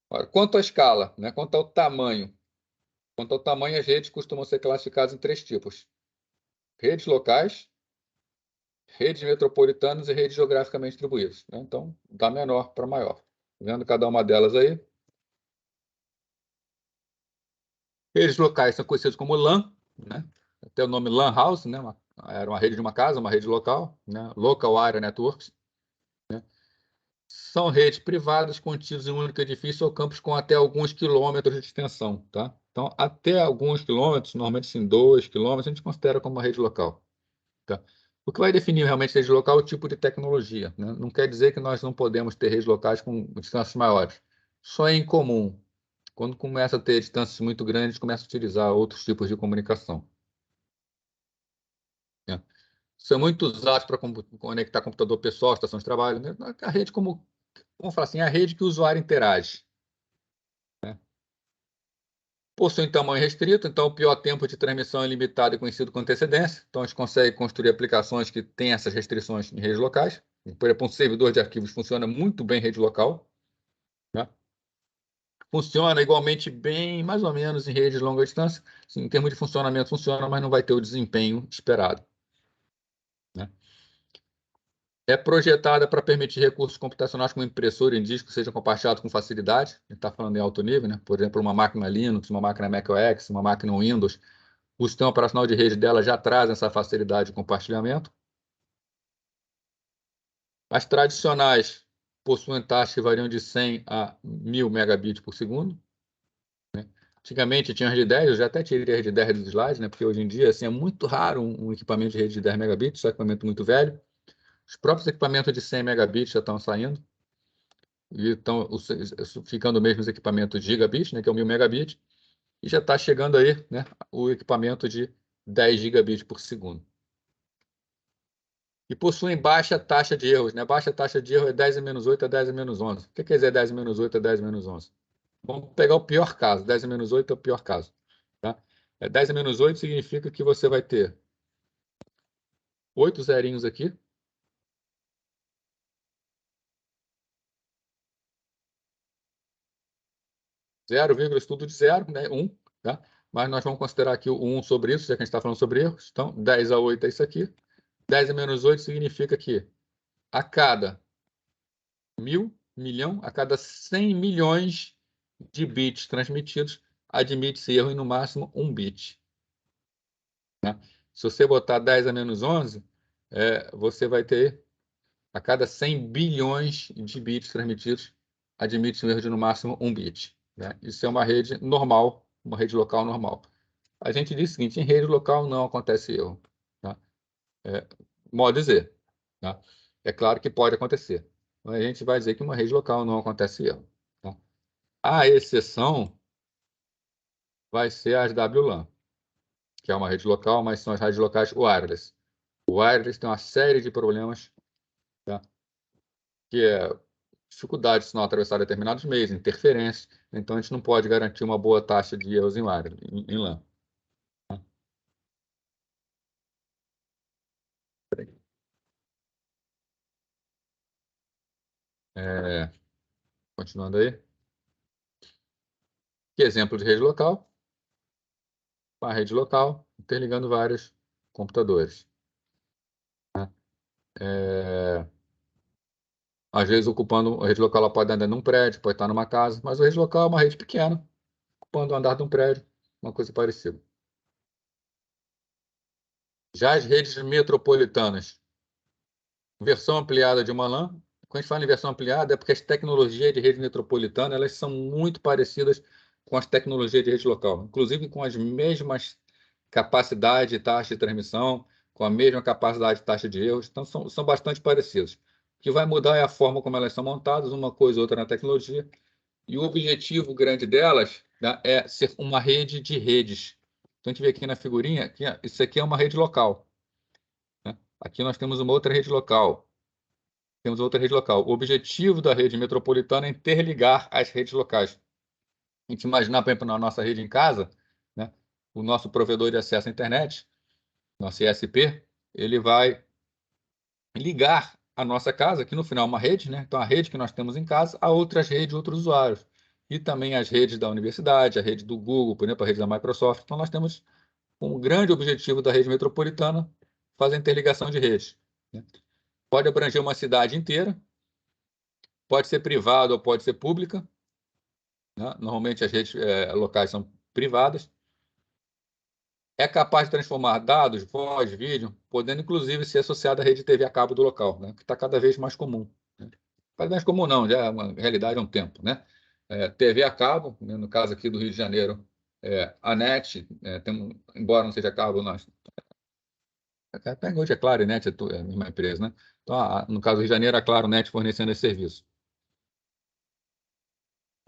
Agora, quanto à escala, né? Quanto ao tamanho, as redes costumam ser classificadas em três tipos: redes locais, redes metropolitanas e redes geograficamente distribuídas. Né? Então, da menor para maior. Vendo cada uma delas aí. Redes locais são conhecidas como LAN, né? Até o nome LAN House, né? Era uma rede de uma casa, uma rede local, né? Local Area Networks. Né? São redes privadas contidas em um único edifício ou campus com até alguns quilômetros de extensão, tá? Então, até alguns quilômetros, normalmente sim, 2 quilômetros, a gente considera como uma rede local. Tá? O que vai definir realmente rede local é o tipo de tecnologia. Né? Não quer dizer que nós não podemos ter redes locais com distâncias maiores. Só é incomum. Quando começa a ter distâncias muito grandes, começa a utilizar outros tipos de comunicação. Né? São muito usados para conectar computador pessoal, estação de trabalho. Né? A rede vamos falar assim, a rede que o usuário interage. Né? Possui tamanho restrito, então o pior tempo de transmissão é limitado e conhecido com antecedência. Então a gente consegue construir aplicações que têm essas restrições em redes locais. Por exemplo, um servidor de arquivos funciona muito bem em rede local. Né? Funciona igualmente bem, mais ou menos, em rede de longa distância. Assim, em termos de funcionamento, funciona, mas não vai ter o desempenho esperado. Né? É projetada para permitir recursos computacionais como impressora em disco sejam compartilhados com facilidade. A gente está falando em alto nível, né? Por exemplo, uma máquina Linux, uma máquina macOS, uma máquina Windows. O sistema operacional de rede dela já traz essa facilidade de compartilhamento. As tradicionais possuem taxas que variam de 100 a 1000 megabits por segundo. Né? Antigamente tinha as de 10, eu já até tirei as de 10 dos slides, né? Porque hoje em dia assim, é muito raro um equipamento de rede de 10 megabits, é um equipamento muito velho. Os próprios equipamentos de 100 megabits já estão saindo. E estão ficando mesmo os equipamentos de gigabit, né? Que é o 1000 megabits. E já está chegando aí, né? O equipamento de 10 gigabits por segundo. e possuem baixa taxa de erros, né? Baixa taxa de erro é 10 a menos 8 a 10 a menos 11. O que quer dizer 10 a menos 8 a 10 a menos 11? Vamos pegar o pior caso. 10 a menos 8 é o pior caso. Tá? 10 a menos 8 significa que você vai ter 8 zerinhos aqui. 0, tudo de 0, né? 1. Tá? Mas nós vamos considerar aqui o 1 sobre isso, já que a gente está falando sobre erros. Então, 10 a 8 é isso aqui. 10 a menos 8 significa que a cada 1000, milhão, a cada 100 milhões de bits transmitidos, admite-se erro em no máximo 1 bit. Né? Se você botar 10 a menos 11, você vai ter a cada 100 bilhões de bits transmitidos, admite-se um erro de no máximo 1 bit. Né? Isso é uma rede normal, uma rede local normal. A gente diz o seguinte, em rede local não acontece erro. Tá? Modo dizer. Tá? É claro que pode acontecer. Mas a gente vai dizer que uma rede local não acontece erro. Tá? A exceção vai ser as WLAN, que é uma rede local, mas são as redes locais wireless. O wireless tem uma série de problemas, tá? Que é dificuldade de sinal atravessar determinados meios, interferências. Então, a gente não pode garantir uma boa taxa de erros em wireless, em LAN. Tá? É, continuando aí. Que exemplo de rede local? Uma rede local interligando vários computadores. Tá? Às vezes, ocupando a rede local, ela pode andar num prédio, pode estar numa casa, mas a rede local é uma rede pequena, ocupando o andar de um prédio, uma coisa parecida. Já as redes metropolitanas, versão ampliada de uma LAN, quando a gente fala em versão ampliada, é porque as tecnologias de rede metropolitana elas são muito parecidas com as tecnologias de rede local, inclusive com as mesmas capacidade e taxa de transmissão, com a mesma capacidade de taxa de erros, então são bastante parecidas. O que vai mudar é a forma como elas são montadas, uma coisa ou outra na tecnologia, e o objetivo grande delas, né, é ser uma rede de redes. Então, a gente vê aqui na figurinha, que isso aqui é uma rede local. Né? Aqui nós temos uma outra rede local. Temos outra rede local. O objetivo da rede metropolitana é interligar as redes locais. A gente imaginar, por exemplo, na nossa rede em casa, né, o nosso provedor de acesso à internet, nosso ISP, ele vai ligar a nossa casa, que no final é uma rede, né? Então, a rede que nós temos em casa, a outras redes, outros usuários. E também as redes da universidade, a rede do Google, por exemplo, a rede da Microsoft. Então, nós temos um grande objetivo da rede metropolitana, fazer a interligação de redes. Né? Pode abranger uma cidade inteira, pode ser privada ou pode ser pública. Né? Normalmente, as redes locais são privadas. É capaz de transformar dados, voz, vídeo, podendo inclusive ser associado à rede TV a cabo do local, né? Que está cada vez mais comum. Né? Cada vez mais comum não, já é uma realidade há um tempo. Né? TV a cabo, né? No caso aqui do Rio de Janeiro, a NET, embora não seja a cabo, nós. Até hoje é Claro e NET, é a mesma empresa. Né? Então, no caso do Rio de Janeiro, a Claro NET fornecendo esse serviço.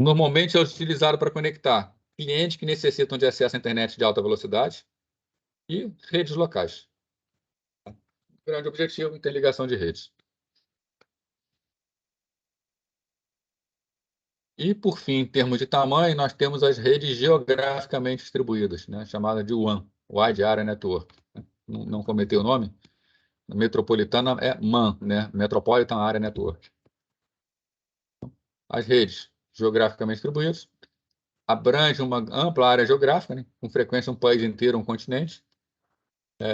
Normalmente é utilizado para conectar clientes que necessitam de acesso à internet de alta velocidade e redes locais. Grande objetivo, interligação de redes. E, por fim, em termos de tamanho, nós temos as redes geograficamente distribuídas, né, chamada de WAN, Wide Area Network. Não cometeu o nome? Metropolitana é MAN, né, Metropolitan Area Network. As redes geograficamente distribuídas abrangem uma ampla área geográfica, né, com frequência um país inteiro, um continente.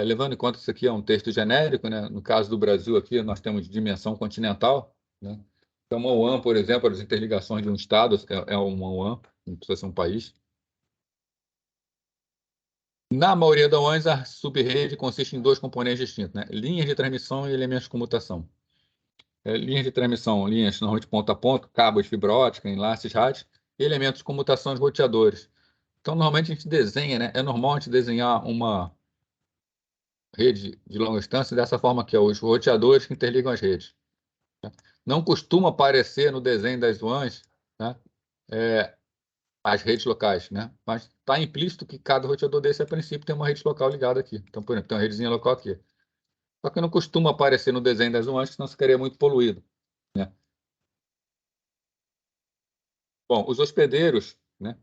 Levando em conta que isso aqui é um texto genérico, né, no caso do Brasil aqui, nós temos dimensão continental, né. Então, uma WAN, por exemplo, as interligações de um estado é uma WAN, não precisa ser um país. Na maioria das WANs, a subrede consiste em dois componentes distintos, né? Linhas de transmissão e elementos de comutação. Linhas de transmissão, linhas normalmente ponto a ponto, cabos de fibra ótica, enlaces rádios, e elementos de comutação de roteadores. Então, normalmente a gente desenha, né? É normal a gente desenhar uma rede de longa distância dessa forma que é os roteadores que interligam as redes. Né? Não costuma aparecer no desenho das WANs, né? As redes locais, né? Mas está implícito que cada roteador desse, a princípio, tem uma rede local ligada aqui. Então, por exemplo, tem uma redezinha local aqui. Só que não costuma aparecer no desenho das nuances, senão ficaria muito poluído, né? Bom, os hospedeiros, né,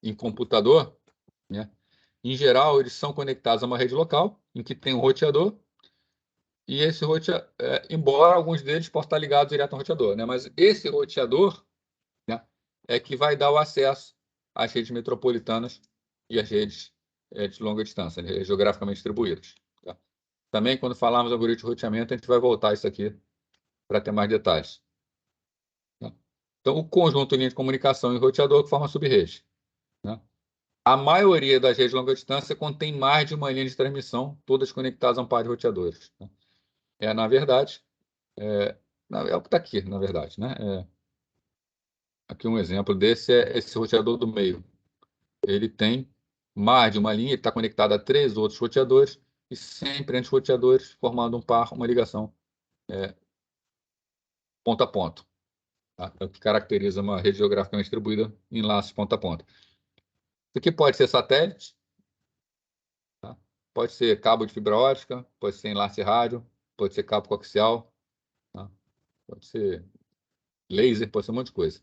em computador, né, em geral, eles são conectados a uma rede local, em que tem um roteador, e esse roteador, embora alguns deles possam estar ligados direto ao roteador, né, mas esse roteador, né, é que vai dar o acesso às redes metropolitanas e às redes de longa distância, né, geograficamente distribuídas. Tá? Também, quando falarmos do algoritmo de roteamento, a gente vai voltar a isso aqui para ter mais detalhes. Tá? Então, o conjunto de linha de comunicação e roteador que forma a subrede. Né? A maioria das redes de longa distância contém mais de uma linha de transmissão, todas conectadas a um par de roteadores. Né? Na verdade, é o que está aqui, na verdade. Né? Aqui um exemplo desse é esse roteador do meio. Ele tem mais de uma linha, ele está conectado a 3 outros roteadores, e sempre entre os roteadores, formando um par, uma ligação ponto a ponto. Tá? É o que caracteriza uma rede geograficamente distribuída em laços ponta a ponta. Isso aqui pode ser satélite, tá? Pode ser cabo de fibra ótica, pode ser enlace rádio, pode ser cabo coaxial, tá? Pode ser laser, pode ser um monte de coisa.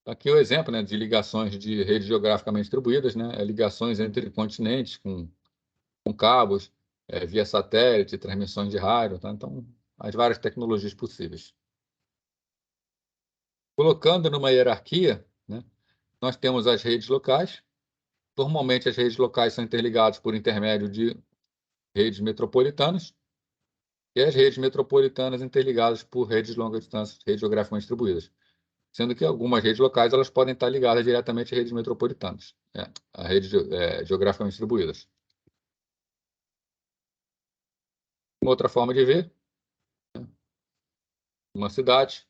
Aqui é o exemplo, né, de ligações de redes geograficamente distribuídas, né, ligações entre continentes com cabos, via satélite, transmissões de rádio, tá? Então, as várias tecnologias possíveis. Colocando numa hierarquia, né, nós temos as redes locais. Normalmente, as redes locais são interligadas por intermédio de redes metropolitanas, e as redes metropolitanas interligadas por redes de longa distância, redes geograficamente distribuídas. Sendo que algumas redes locais elas podem estar ligadas diretamente a redes metropolitanas, a redes geograficamente distribuídas. Uma outra forma de ver, uma cidade,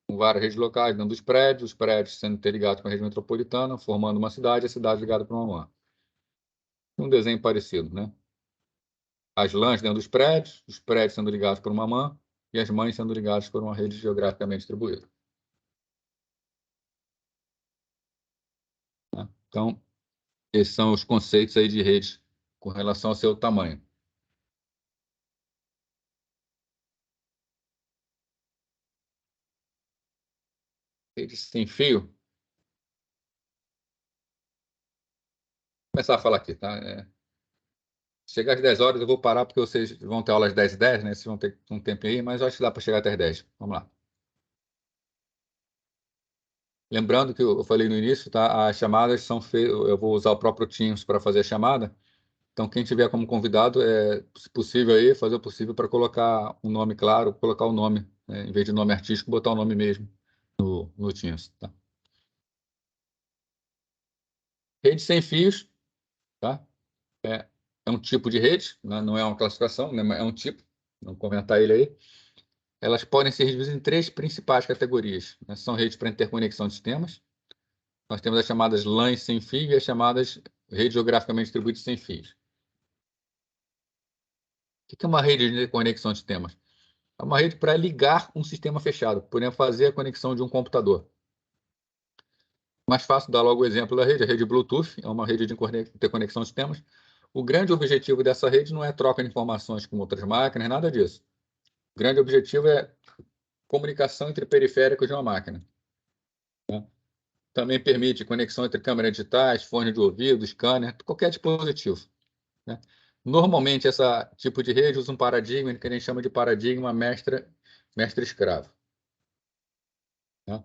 com várias redes locais dentro dos prédios, os prédios sendo interligados com a rede metropolitana, formando uma cidade, a cidade ligada para uma mãe. Um desenho parecido, né? As lãs dentro dos prédios, os prédios sendo ligados por uma mãe, e as mães sendo ligadas por uma rede geograficamente distribuída. Né? Então, esses são os conceitos aí de redes com relação ao seu tamanho. Rede sem fio. Vou começar a falar aqui, tá? Chegar às 10 horas, eu vou parar porque vocês vão ter aulas às 10h10, né? Vocês vão ter um tempo aí, mas eu acho que dá para chegar até as 10. Vamos lá. Lembrando que eu falei no início, tá? As chamadas são feitas, eu vou usar o próprio Teams para fazer a chamada. Então, quem tiver como convidado, se possível aí, fazer o possível para colocar um nome claro, colocar o nome, né? Em vez de nome artístico, botar o nome mesmo no Teams, tá? Rede sem fios, tá? É um tipo de rede, né? Não é uma classificação, né? É um tipo. Vamos comentar ele aí. Elas podem ser divididas em 3 principais categorias, né? São redes para interconexão de sistemas. Nós temos as chamadas LANs sem fio e as chamadas redes geograficamente distribuídas sem fios. O que é uma rede de conexão de sistemas? É uma rede para ligar um sistema fechado, por exemplo, fazer a conexão de um computador. Mais fácil dar logo o exemplo da rede. A rede Bluetooth é uma rede de interconexão de sistemas. O grande objetivo dessa rede não é troca de informações com outras máquinas, nada disso. O grande objetivo é comunicação entre periféricos de uma máquina. Né? Também permite conexão entre câmeras digitais, fone de ouvido, scanner, qualquer dispositivo. Né? Normalmente, esse tipo de rede usa um paradigma que a gente chama de paradigma mestre-escravo. Né?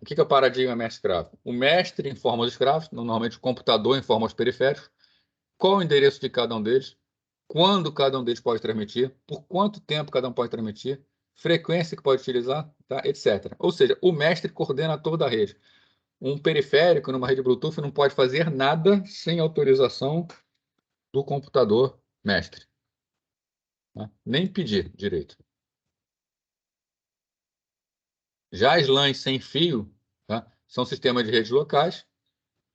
O que é o paradigma mestre-escravo? O mestre informa os escravos, normalmente o computador informa os periféricos, qual o endereço de cada um deles, quando cada um deles pode transmitir, por quanto tempo cada um pode transmitir, frequência que pode utilizar, tá? etc. Ou seja, o mestre coordena toda a rede. Um periférico numa rede Bluetooth não pode fazer nada sem autorização do computador mestre. Né? Nem pedir direito. Já as LANs sem fio, tá? São sistemas de redes locais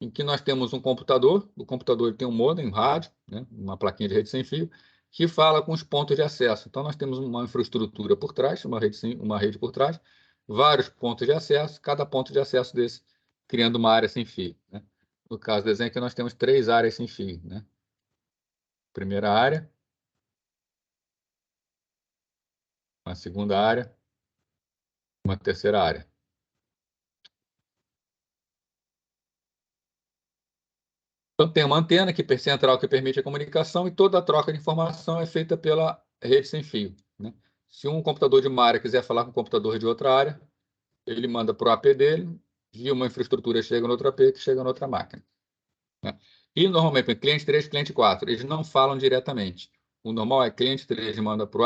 em que nós temos um computador, o computador tem um modem, um rádio, né? Uma plaquinha de rede sem fio, que fala com os pontos de acesso. Então, nós temos uma infraestrutura por trás, uma rede por trás, vários pontos de acesso, cada ponto de acesso desse criando uma área sem fio. Né? No caso do desenho aqui, nós temos 3 áreas sem fio, né? Primeira área, uma segunda área, uma terceira área. Então, tem uma antena central que permite a comunicação e toda a troca de informação é feita pela rede sem fio, né? Se um computador de uma área quiser falar com o computador de outra área, ele manda para o AP dele, via uma infraestrutura, chega no outro AP, que chega na outra máquina, né? E, normalmente, cliente 3, cliente 4, eles não falam diretamente. O normal é cliente 3 manda para o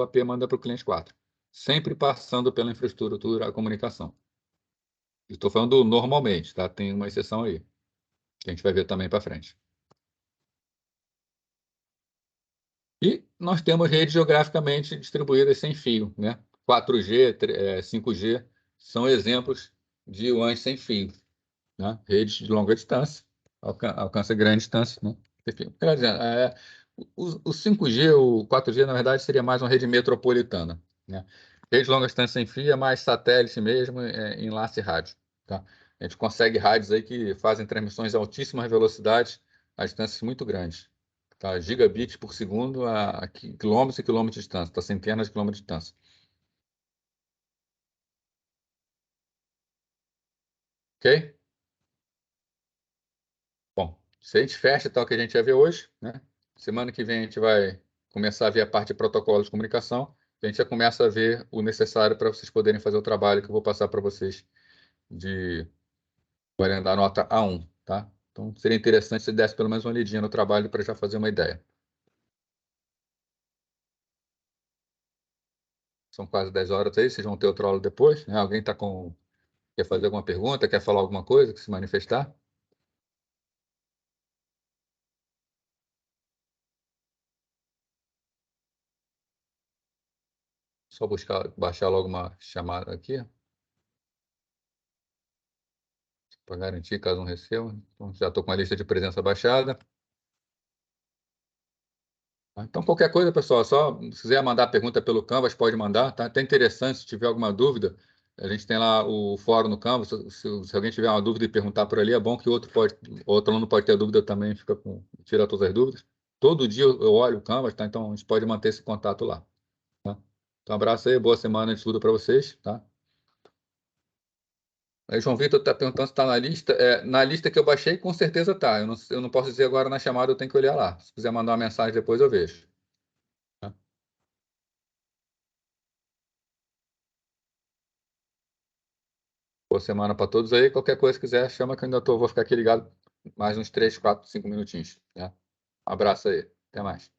AP manda para o cliente 4. Sempre passando pela infraestrutura a comunicação. Estou falando normalmente, tá? Tem uma exceção aí, que a gente vai ver também para frente. E nós temos redes geograficamente distribuídas sem fio, né? 4G, 5G, são exemplos de WANs sem fio, né? Redes de longa distância, alcança grande distância, né? Quer dizer, o 5G, o 4G, na verdade, seria mais uma rede metropolitana, né? Rede de longa distância sem fio é mais satélite mesmo, enlace rádio, tá? A gente consegue rádios aí que fazem transmissões a altíssimas velocidades a distâncias muito grandes, tá? Gigabits por segundo a quilômetros e quilômetros de distância, tá? Centenas de quilômetros de distância. Ok? Bom, se a gente fecha tal que a gente ia ver hoje, né? Semana que vem a gente vai começar a ver a parte de protocolos de comunicação. A gente já começa a ver o necessário para vocês poderem fazer o trabalho que eu vou passar para vocês de podem dar nota A1, tá? Então seria interessante se desse pelo menos uma lidinha no trabalho para já fazer uma ideia. São quase 10 horas aí, vocês vão ter outra aula depois, né? Alguém quer fazer alguma pergunta, quer falar alguma coisa, quer se manifestar? Só baixar logo uma chamada aqui, para garantir caso não receba. Então, já estou com a lista de presença baixada. Então, qualquer coisa, pessoal, só se quiser mandar pergunta pelo Canvas, pode mandar, tá? Até interessante, se tiver alguma dúvida, a gente tem lá o fórum no Canvas, se alguém tiver uma dúvida e perguntar por ali, é bom que outro aluno pode ter dúvida também, tira todas as dúvidas. Todo dia eu olho o Canvas, tá? Então, a gente pode manter esse contato lá, tá? Então, um abraço aí, boa semana de estudo para vocês, tá? Aí, João Vitor está perguntando se está na lista. Na lista que eu baixei, com certeza está. Eu não posso dizer agora na chamada, eu tenho que olhar lá. Se quiser mandar uma mensagem depois, eu vejo, tá? Boa semana para todos aí. Qualquer coisa que quiser, chama que eu vou ficar aqui ligado mais uns 3, 4, 5 minutinhos, né? Um abraço aí. Até mais.